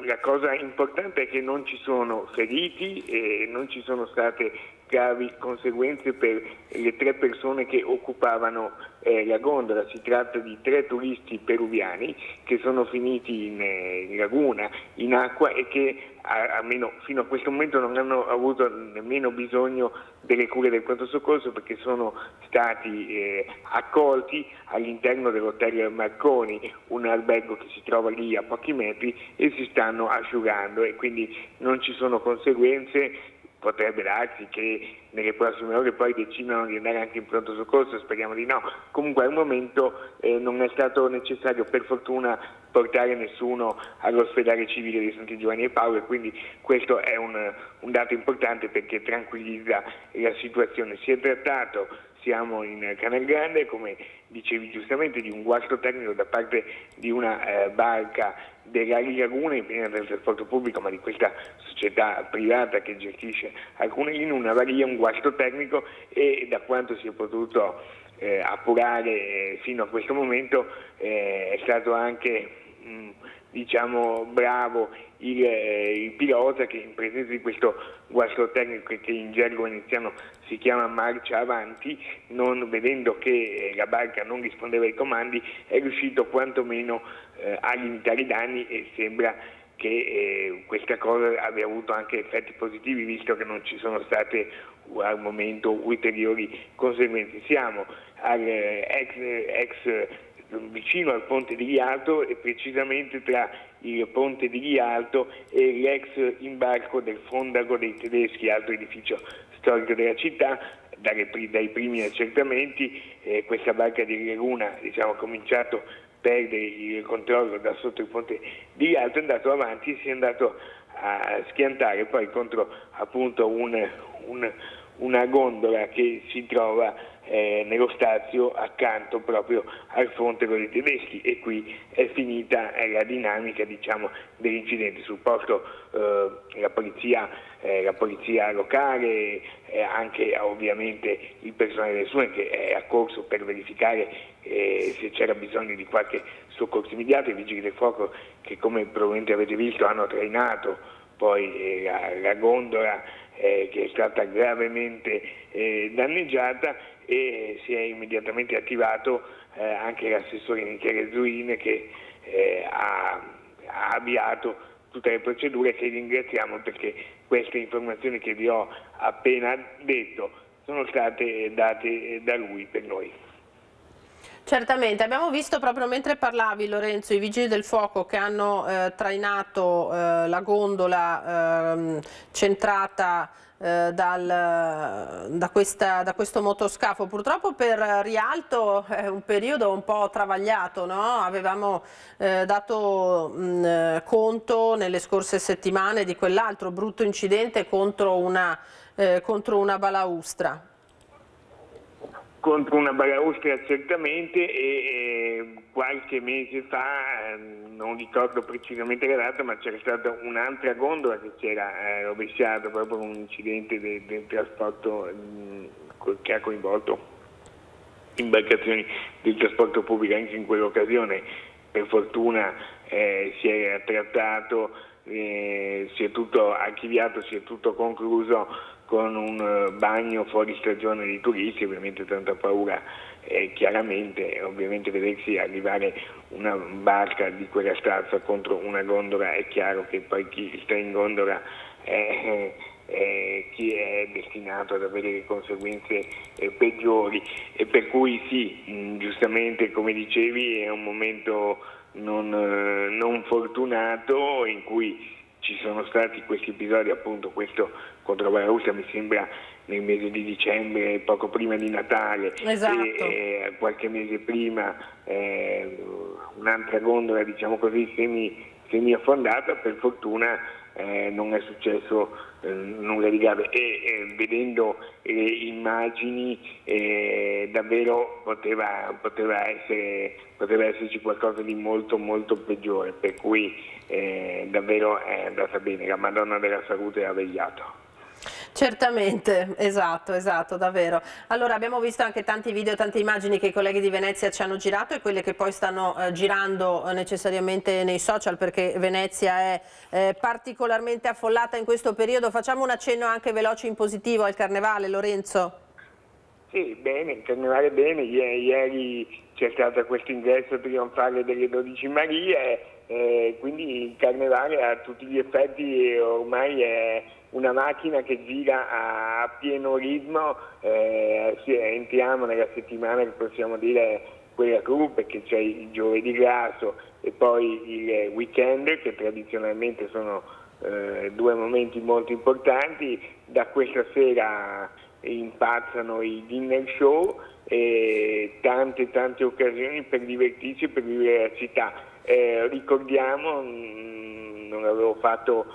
La cosa importante è che non ci sono feriti e non ci sono state gravi conseguenze per le 3 persone che occupavano la gondola. Si tratta di 3 turisti peruviani che sono finiti in laguna, in acqua, e che almeno fino a questo momento non hanno avuto nemmeno bisogno delle cure del pronto soccorso, perché sono stati accolti all'interno dell'hotel Marconi, un albergo che si trova lì a pochi metri, e si stanno asciugando e quindi non ci sono conseguenze. Potrebbe darsi che nelle prossime ore poi decidano di andare anche in pronto soccorso, speriamo di no. Comunque al momento non è stato necessario, per fortuna, portare nessuno all'ospedale civile di Santi Giovanni e Paolo, e quindi questo è un dato importante perché tranquillizza la situazione. Si è trattato, siamo in Canal Grande, come dicevi giustamente, di un guasto tecnico da parte di una barca della Laguna, impegnata dal trasporto pubblico, ma di questa società privata che gestisce alcune linee, una avaria, un guasto tecnico, e da quanto si è potuto appurare fino a questo momento è stato anche bravo il pilota, che in presenza di questo guasto tecnico, che in gergo veneziano si chiama marcia avanti, non vedendo che la barca non rispondeva ai comandi, è riuscito quantomeno a limitare i danni, e sembra che questa cosa abbia avuto anche effetti positivi, visto che non ci sono state al momento ulteriori conseguenze. Siamo vicino al ponte di Rialto, e precisamente tra il ponte di Rialto e l'ex imbarco del Fondaco dei Tedeschi, altro edificio storico della città. Dai primi accertamenti questa barca di Laguna ha cominciato a perdere il controllo da sotto il ponte di Rialto, è andato avanti e si è andato a schiantare poi contro appunto una gondola che si trova nello stazio accanto proprio al Fondaco dei Tedeschi, e qui è finita la dinamica dell'incidente. Sul posto la polizia locale, anche ovviamente il personale del SUNE che è accorso per verificare se c'era bisogno di qualche soccorso immediato, i vigili del fuoco che, come probabilmente avete visto, hanno trainato poi la gondola che è stata gravemente danneggiata, e si è immediatamente attivato anche l'assessore Michele Zuin, che ha avviato tutte le procedure, che ringraziamo, perché queste informazioni che vi ho appena detto sono state date da lui per noi. Certamente, abbiamo visto proprio mentre parlavi, Lorenzo, i vigili del fuoco che hanno trainato la gondola centrata da questo motoscafo. Purtroppo per Rialto è un periodo un po' travagliato, no? Avevamo dato conto nelle scorse settimane di quell'altro brutto incidente contro una balaustra. Contro una balaustra certamente, e qualche mese fa, non ricordo precisamente la data, ma c'era stata un'altra gondola che c'era rovesciata proprio con un incidente del trasporto che ha coinvolto imbarcazioni del trasporto pubblico. Anche in quell'occasione per fortuna si è trattato, si è tutto archiviato, si è tutto concluso con un bagno fuori stagione di turisti. Ovviamente tanta paura, chiaramente, ovviamente vedersi arrivare una barca di quella stazza contro una gondola, è chiaro che poi chi sta in gondola chi è destinato ad avere le conseguenze peggiori, e per cui sì, giustamente come dicevi è un momento non fortunato in cui ci sono stati questi episodi, appunto questo contro Balaustra mi sembra nel mese di dicembre, poco prima di Natale. Esatto. E qualche mese prima un'altra gondola, diciamo così, semi affondata. Per fortuna non è successo nulla di grave, e vedendo le immagini davvero poteva esserci qualcosa di molto molto peggiore, per cui davvero è andata bene, la Madonna della Salute ha vegliato. Certamente, esatto, davvero. Allora, abbiamo visto anche tanti video, tante immagini che i colleghi di Venezia ci hanno girato, e quelle che poi stanno girando necessariamente nei social, perché Venezia è particolarmente affollata in questo periodo. Facciamo un accenno anche veloce in positivo al Carnevale, Lorenzo. Sì, bene, il Carnevale bene. Ieri c'è stato questo ingresso trionfale delle 12 Marie, quindi il Carnevale a tutti gli effetti ormai è una macchina che gira a pieno ritmo. Entriamo nella settimana che possiamo dire quella clou, perché c'è il giovedì grasso e poi il weekend, che tradizionalmente sono due momenti molto importanti. Da questa sera impazzano i dinner show e tante occasioni per divertirsi e per vivere la città. Ricordiamo, non l'avevo fatto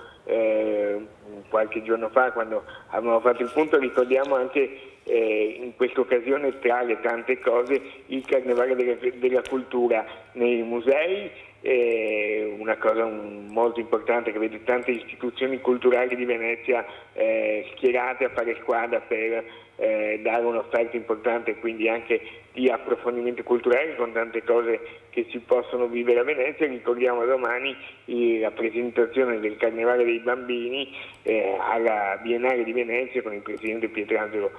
qualche giorno fa quando abbiamo fatto il punto, ricordiamo anche in questa occasione, tra le tante cose, il Carnevale della Cultura nei musei, una cosa molto importante, che vede tante istituzioni culturali di Venezia schierate a fare squadra per dare un'offerta importante, quindi anche di approfondimento culturale, con tante cose che si possono vivere a Venezia. Ricordiamo domani la presentazione del Carnevale dei Bambini alla Biennale di Venezia con il presidente Pietrangelo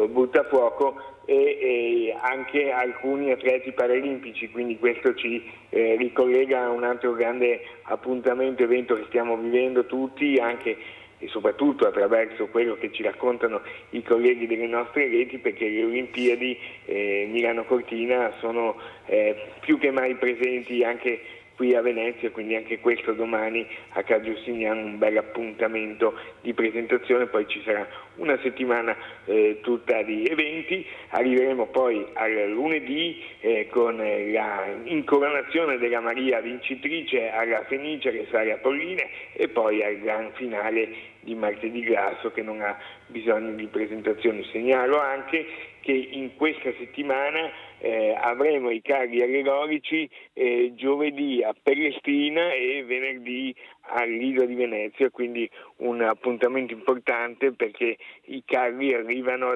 Buttafuoco e anche alcuni atleti paralimpici, quindi questo ci ricollega a un altro grande appuntamento, evento che stiamo vivendo tutti, anche e soprattutto attraverso quello che ci raccontano i colleghi delle nostre reti, perché le Olimpiadi Milano Cortina sono più che mai presenti anche qui a Venezia, quindi anche questo domani a Ca' Giustiniano un bel appuntamento di presentazione. Poi ci sarà una settimana tutta di eventi, arriveremo poi al lunedì con la incoronazione della Maria vincitrice alla Fenice, che sarà a Polline, e poi al gran finale di martedì grasso, che non ha bisogno di presentazioni. Segnalo anche che in questa settimana avremo i carri allegorici giovedì a Pellestrina e venerdì all'Isola di Venezia, quindi un appuntamento importante, perché i carri arrivano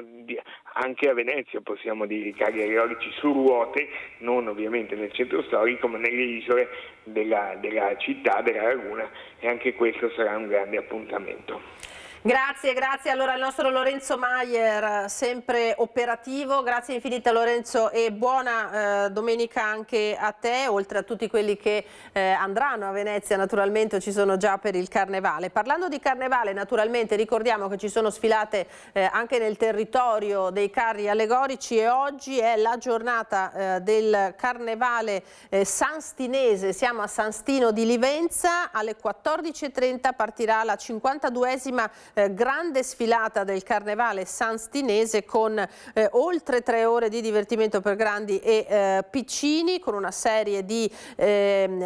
anche a Venezia, possiamo dire, i carri allegorici su ruote, non ovviamente nel centro storico ma nelle isole della città, della laguna, e anche questo sarà un grande appuntamento. Grazie allora al nostro Lorenzo Maier, sempre operativo. Grazie infinite Lorenzo e buona domenica anche a te, oltre a tutti quelli che andranno a Venezia, naturalmente ci sono già per il Carnevale. Parlando di Carnevale, naturalmente ricordiamo che ci sono sfilate anche nel territorio dei carri allegorici e oggi è la giornata del Carnevale sanstinese. Siamo a San Stino di Livenza, alle 14:30 partirà la 52esima grande sfilata del Carnevale sanstinese con oltre 3 ore di divertimento per grandi e piccini, con una serie di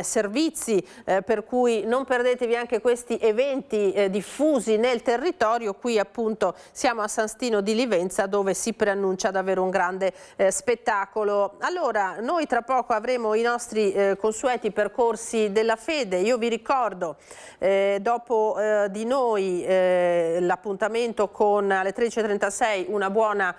servizi per cui non perdetevi anche questi eventi diffusi nel territorio. Qui appunto siamo a San Stino di Livenza, dove si preannuncia davvero un grande spettacolo. Allora, noi tra poco avremo i nostri consueti percorsi della fede. Io vi ricordo dopo di noi l'appuntamento con alle 13:36 una buona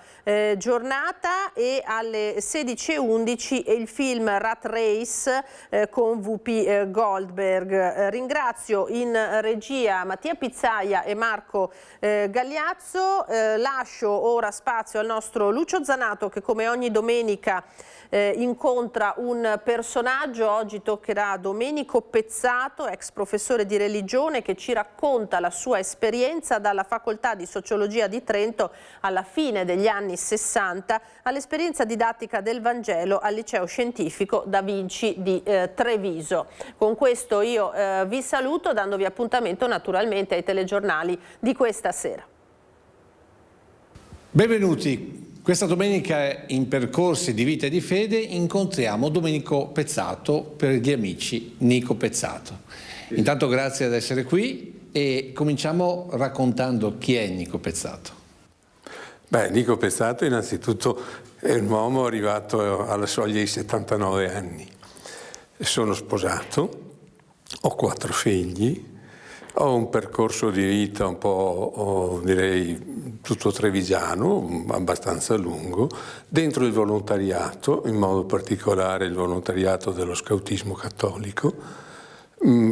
giornata, e alle 16:11 il film Rat Race con Whoopi Goldberg. Ringrazio in regia Mattia Pizzaia e Marco Gagliazzo. Lascio ora spazio al nostro Lucio Zanato, che come ogni domenica incontra un personaggio. Oggi toccherà a Domenico Pezzato, ex professore di religione, che ci racconta la sua esperienza dalla facoltà di sociologia di Trento alla fine degli anni 60 all'esperienza didattica del Vangelo al liceo scientifico Da Vinci di Treviso. Con questo io vi saluto, dandovi appuntamento naturalmente ai telegiornali di questa sera. Benvenuti. Questa domenica in Percorsi di Vita e di Fede incontriamo Domenico Pezzato, per gli amici Nico Pezzato. Intanto grazie ad essere qui e cominciamo raccontando chi è Nico Pezzato. Nico Pezzato innanzitutto è un uomo arrivato alla soglia dei 79 anni. Sono sposato, ho 4 figli, ho un percorso di vita un po', direi, tutto trevigiano, abbastanza lungo, dentro il volontariato, in modo particolare il volontariato dello scautismo cattolico.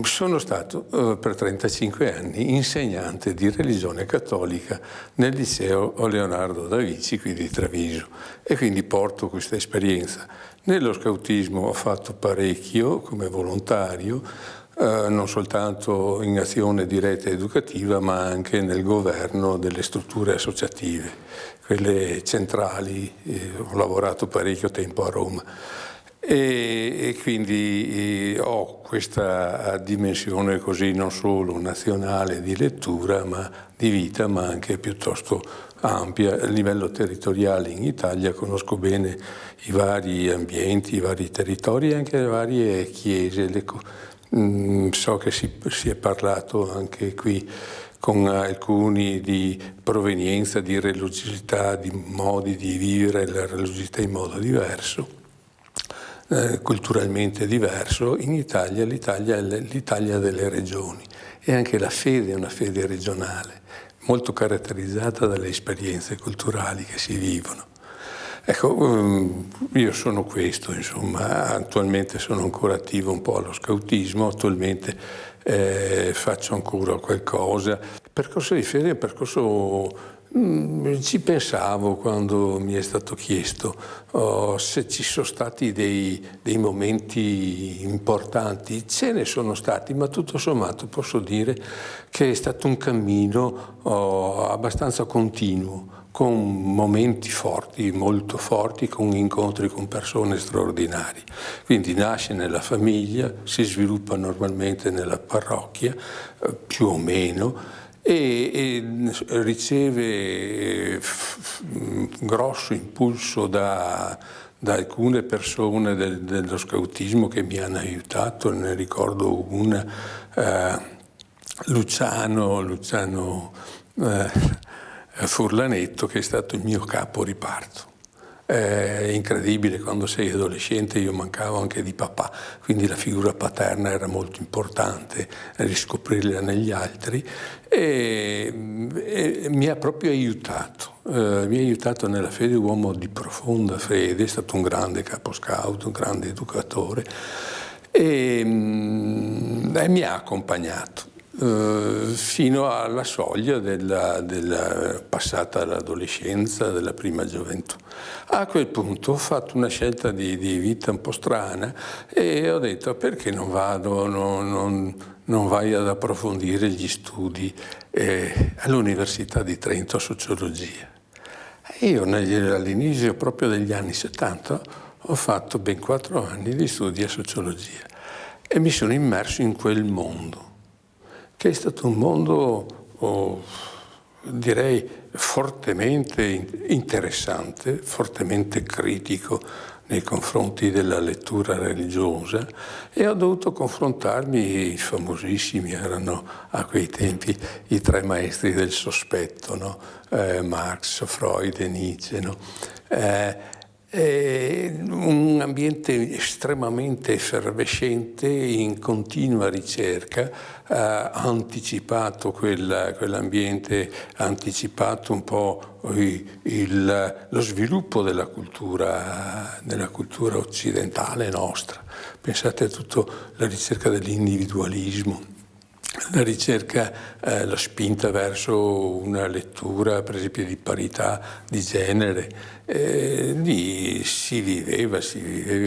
Sono stato per 35 anni insegnante di religione cattolica nel liceo Leonardo da Vinci qui di Treviso, e quindi porto questa esperienza. Nello scautismo ho fatto parecchio come volontario, non soltanto in azione diretta educativa, ma anche nel governo delle strutture associative, quelle centrali. Ho lavorato parecchio tempo a Roma e quindi ho questa dimensione così non solo nazionale di lettura, ma di vita, ma anche piuttosto ampia. A livello territoriale in Italia conosco bene i vari ambienti, i vari territori e anche le varie chiese. So che si è parlato anche qui con alcuni di provenienza, di religiosità, di modi di vivere la religiosità in modo diverso, culturalmente diverso. In Italia l'Italia è l'Italia delle regioni, e anche la fede è una fede regionale, molto caratterizzata dalle esperienze culturali che si vivono. Ecco, io sono questo, insomma. Attualmente sono ancora attivo un po' allo scautismo, attualmente faccio ancora qualcosa. Il percorso di fede è un percorso, ci pensavo quando mi è stato chiesto se ci sono stati dei momenti importanti. Ce ne sono stati, ma tutto sommato posso dire che è stato un cammino abbastanza continuo, con momenti forti, molto forti, con incontri con persone straordinarie. Quindi nasce nella famiglia, si sviluppa normalmente nella parrocchia, più o meno, e riceve grosso impulso da alcune persone dello scautismo che mi hanno aiutato. Ne ricordo una, Luciano Furlanetto, che è stato il mio capo riparto. È incredibile, quando sei adolescente io mancavo anche di papà, quindi la figura paterna era molto importante, riscoprirla negli altri, e mi ha proprio aiutato. Mi ha aiutato nella fede, uomo di profonda fede, è stato un grande capo scout, un grande educatore, e mi ha accompagnato. fino alla soglia della passata l'adolescenza, della prima gioventù. A quel punto ho fatto una scelta di vita un po' strana e ho detto: perché non vai ad approfondire gli studi all'Università di Trento, sociologia. Io all'inizio proprio degli anni 70 ho fatto ben 4 anni di studi a sociologia e mi sono immerso in quel mondo, che è stato un mondo, direi, fortemente interessante, fortemente critico nei confronti della lettura religiosa, e ho dovuto confrontarmi, i famosissimi erano a quei tempi i 3 maestri del sospetto, no? Marx, Freud e Nietzsche, no? Un ambiente estremamente effervescente, in continua ricerca, ha anticipato quell'ambiente, ha anticipato un po' lo sviluppo della cultura occidentale nostra. Pensate a tutta la ricerca dell'individualismo, la ricerca, la spinta verso una lettura, per esempio, di parità di genere. Si viveva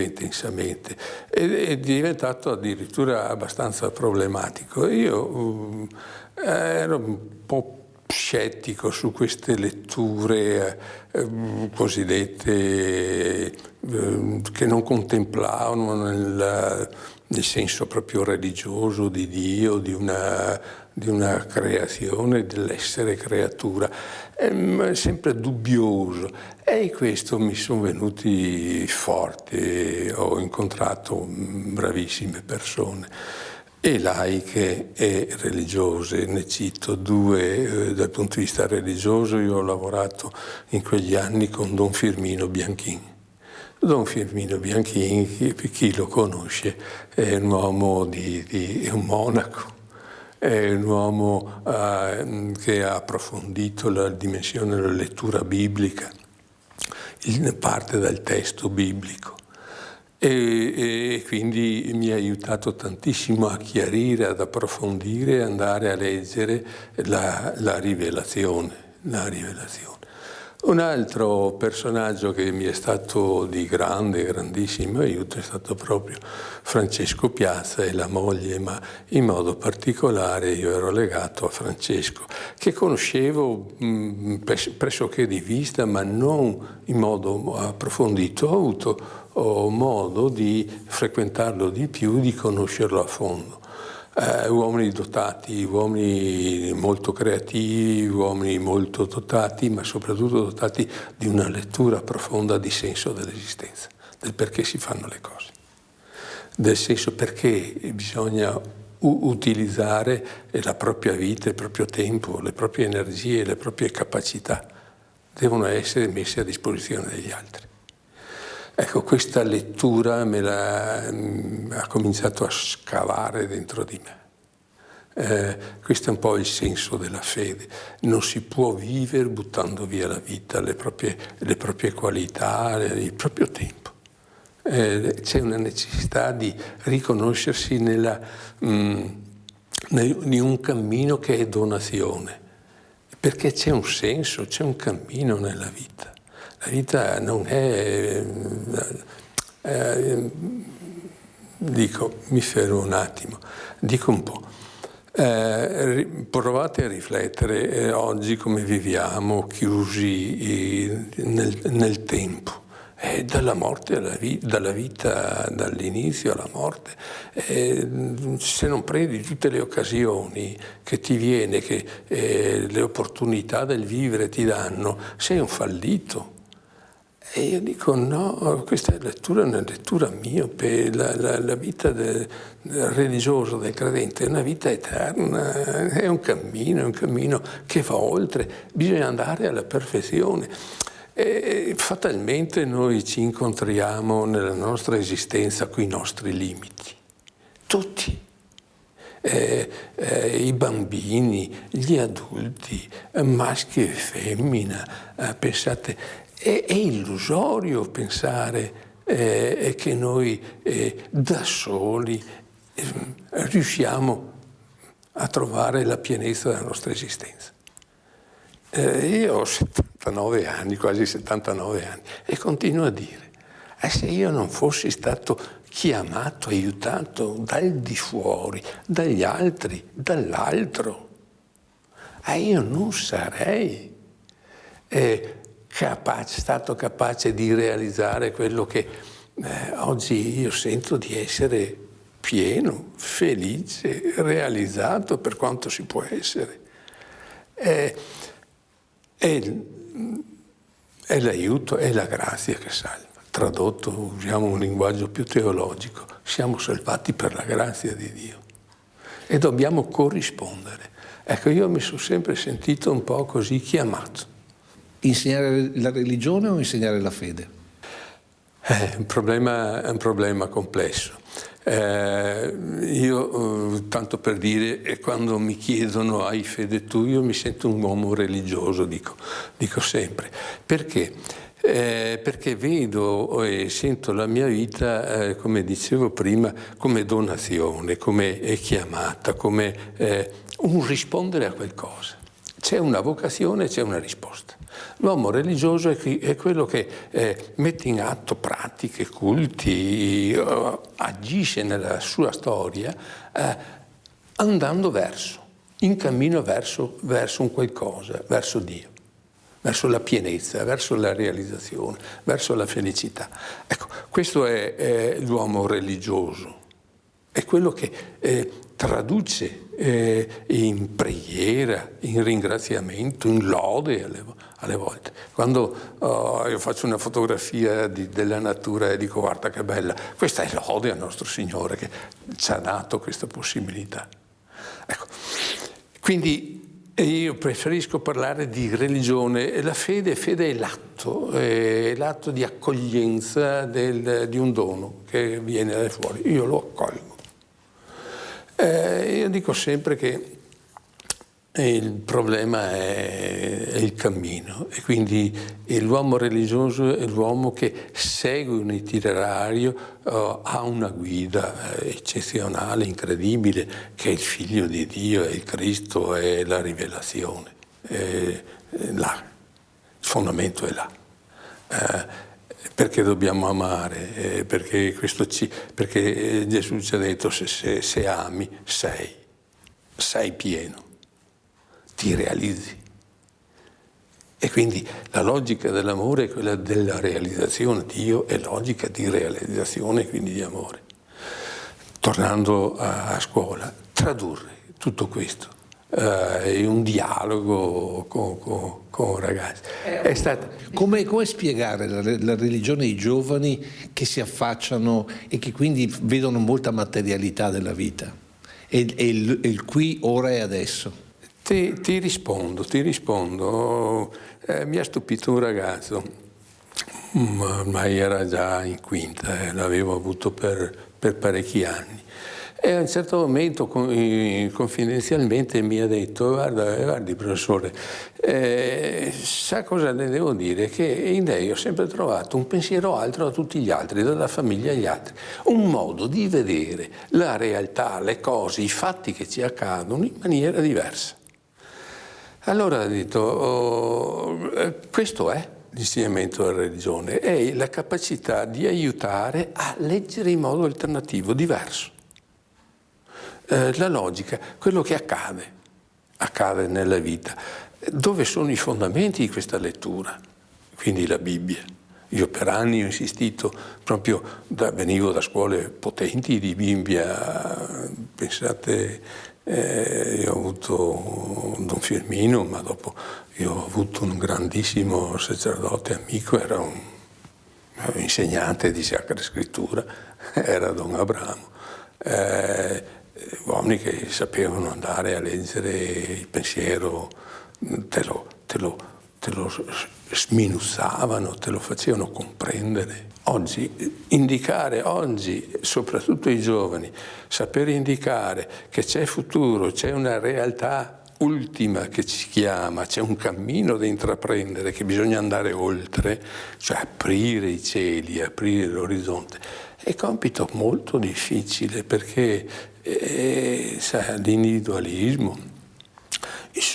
intensamente ed è diventato addirittura abbastanza problematico. Io ero un po' scettico su queste letture cosiddette che non compemplavano nel senso proprio religioso di Dio, di una creazione, dell'essere creatura, sempre dubbioso. E in questo mi sono venuti forti, ho incontrato bravissime persone, e laiche e religiose. Ne cito 2 dal punto di vista religioso. Io ho lavorato in quegli anni con Don Firmino Bianchin. Don Firmino Bianchin, chi lo conosce, è un uomo è un monaco, è un uomo che ha approfondito la dimensione della lettura biblica, parte dal testo biblico. E quindi mi ha aiutato tantissimo a chiarire, ad approfondire, andare a leggere la rivelazione. Un altro personaggio che mi è stato di grandissimo aiuto è stato proprio Francesco Piazza e la moglie, ma in modo particolare io ero legato a Francesco, che conoscevo pressoché di vista, ma non in modo approfondito. Ho avuto modo di frequentarlo di più, di conoscerlo a fondo. Uomini dotati, uomini molto creativi, uomini molto dotati, ma soprattutto dotati di una lettura profonda di senso dell'esistenza, del perché si fanno le cose, del senso perché bisogna utilizzare la propria vita, il proprio tempo, le proprie energie, le proprie capacità, devono essere messe a disposizione degli altri. Ecco, questa lettura ha cominciato a scavare dentro di me. Questo è un po' il senso della fede. Non si può vivere buttando via la vita, le proprie qualità, il proprio tempo. C'è una necessità di riconoscersi in un cammino che è donazione, perché c'è un senso, c'è un cammino nella vita. La vita non è... mi fermo un attimo, dico un po'. Provate a riflettere oggi come viviamo, chiusi nel tempo. Dalla morte alla vita, dalla vita dall'inizio alla morte. Se non prendi tutte le occasioni che ti viene, che le opportunità del vivere ti danno, sei un fallito. E io dico no, questa lettura è una lettura miope, la vita del religioso, del credente, è una vita eterna, è un cammino che va oltre, bisogna andare alla perfezione. E fatalmente noi ci incontriamo nella nostra esistenza con i nostri limiti, tutti. I bambini, gli adulti, maschi e femmina, pensate... È illusorio pensare che noi da soli riusciamo a trovare la pienezza della nostra esistenza. Io ho 79 anni, quasi 79 anni, e continuo a dire, se io non fossi stato chiamato, aiutato dal di fuori, dagli altri, dall'altro, io non sarei stato capace di realizzare quello che oggi io sento di essere pieno, felice, realizzato per quanto si può essere. È l'aiuto, è la grazia che salva. Tradotto, usiamo un linguaggio più teologico, siamo salvati per la grazia di Dio e dobbiamo corrispondere. Ecco, io mi sono sempre sentito un po' così chiamato. Insegnare la religione o insegnare la fede? È un problema complesso. Io, tanto per dire, quando mi chiedono hai fede tu, io mi sento un uomo religioso, dico sempre. Perché? Perché vedo e sento la mia vita, come dicevo prima, come donazione, come chiamata, come un rispondere a qualcosa. C'è una vocazione, c'è una risposta. L'uomo religioso è quello che mette in atto pratiche, culti, agisce nella sua storia andando in cammino verso un qualcosa, verso Dio, verso la pienezza, verso la realizzazione, verso la felicità. Ecco, questo è l'uomo religioso, è quello che traduce in preghiera, in ringraziamento, in lode alle volte. Quando io faccio una fotografia della natura e dico guarda che bella, questa è lode al nostro Signore che ci ha dato questa possibilità. Ecco, quindi io preferisco parlare di religione. La fede è l'atto di accoglienza di un dono che viene da fuori. Io lo accolgo. Io dico sempre che il problema è il cammino e quindi l'uomo religioso è l'uomo che segue un itinerario, ha una guida eccezionale, incredibile, che è il Figlio di Dio, è il Cristo, è la rivelazione. Là. Il fondamento è là. Perché dobbiamo amare? Perché Gesù ci ha detto se ami sei pieno, ti realizzi. E quindi la logica dell'amore è quella della realizzazione. Dio è logica di realizzazione e quindi di amore. Tornando a scuola, tradurre tutto questo in un dialogo con ragazzi. Come spiegare la religione ai giovani che si affacciano e che quindi vedono molta materialità della vita e il qui, ora e adesso? Ti rispondo. Mi ha stupito un ragazzo, ormai era già in quinta, l'avevo avuto per parecchi anni. E a un certo momento, confidenzialmente, mi ha detto guardi professore, sa cosa le devo dire? Che in lei ho sempre trovato un pensiero altro da tutti gli altri, dalla famiglia agli altri, un modo di vedere la realtà, le cose, i fatti che ci accadono in maniera diversa. Allora ho detto, questo è l'insegnamento della religione, è la capacità di aiutare a leggere in modo alternativo, diverso. La logica, quello che accade nella vita. Dove sono i fondamenti di questa lettura? Quindi la Bibbia. Io per anni ho insistito, proprio venivo da scuole potenti di Bibbia, pensate, io ho avuto Don Firmino, ma dopo io ho avuto un grandissimo sacerdote amico, era un insegnante di Sacra Scrittura, era Don Abramo. Uomini che sapevano andare a leggere il pensiero, te lo sminuzzavano, te lo facevano comprendere. Oggi, soprattutto i giovani, sapere indicare che c'è futuro, c'è una realtà ultima che ci chiama, c'è un cammino da intraprendere, che bisogna andare oltre, cioè aprire i cieli, aprire l'orizzonte. È compito molto difficile perché l'individualismo,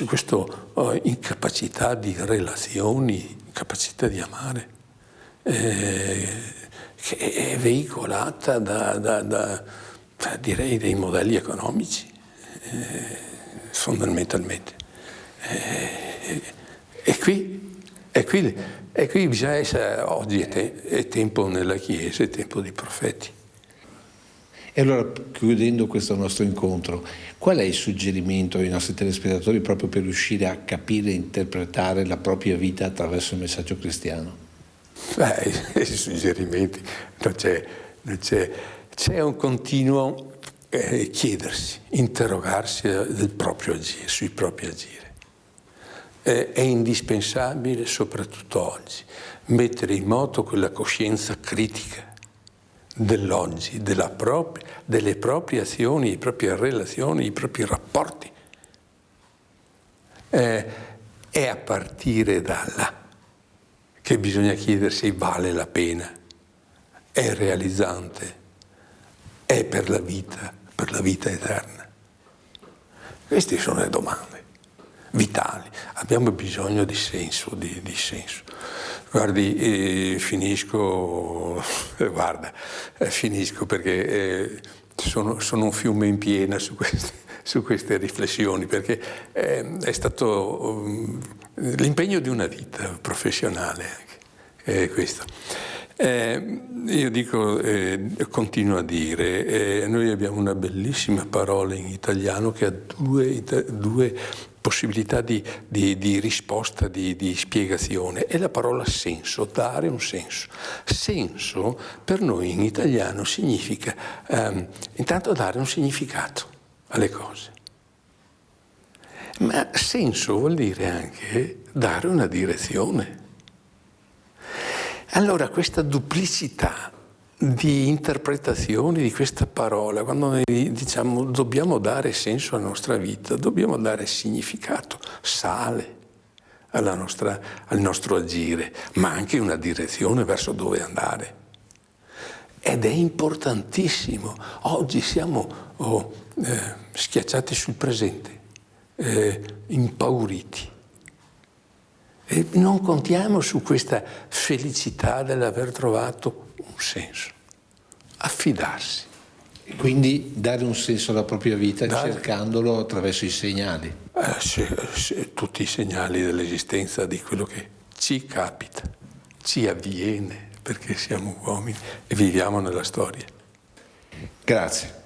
questa incapacità di relazioni, incapacità di amare, che è veicolata direi dai modelli economici, fondamentalmente. E qui bisogna essere, oggi è tempo nella Chiesa, è tempo di profeti. E allora, chiudendo questo nostro incontro, qual è il suggerimento ai nostri telespettatori proprio per riuscire a capire e interpretare la propria vita attraverso il messaggio cristiano? I suggerimenti non c'è. C'è un continuo chiedersi, interrogarsi del proprio agire, sui propri agire. È indispensabile, soprattutto oggi, mettere in moto quella coscienza critica dell'oggi, delle proprie azioni, le proprie relazioni, i propri rapporti. È a partire da là che bisogna chiedersi: vale la pena? È realizzante? È per la vita eterna? Queste sono le domande vitali. Abbiamo bisogno di senso, di senso. Guardi, finisco perché sono un fiume in piena su queste riflessioni, perché è stato l'impegno di una vita professionale anche, questo. Io dico, continuo a dire, noi abbiamo una bellissima parola in italiano che ha due possibilità di risposta, di spiegazione. È la parola senso, dare un senso. Senso per noi in italiano significa intanto dare un significato alle cose. Ma senso vuol dire anche dare una direzione. Allora questa duplicità di interpretazioni di questa parola, quando noi diciamo dobbiamo dare senso alla nostra vita, dobbiamo dare significato, sale al nostro agire, ma anche una direzione verso dove andare. Ed è importantissimo. Oggi siamo schiacciati sul presente, impauriti. E non contiamo su questa felicità dell'aver trovato un senso. Affidarsi. E quindi dare un senso alla propria vita cercandolo attraverso i segnali. Tutti i segnali dell'esistenza di quello che ci capita, ci avviene, perché siamo uomini e viviamo nella storia. Grazie.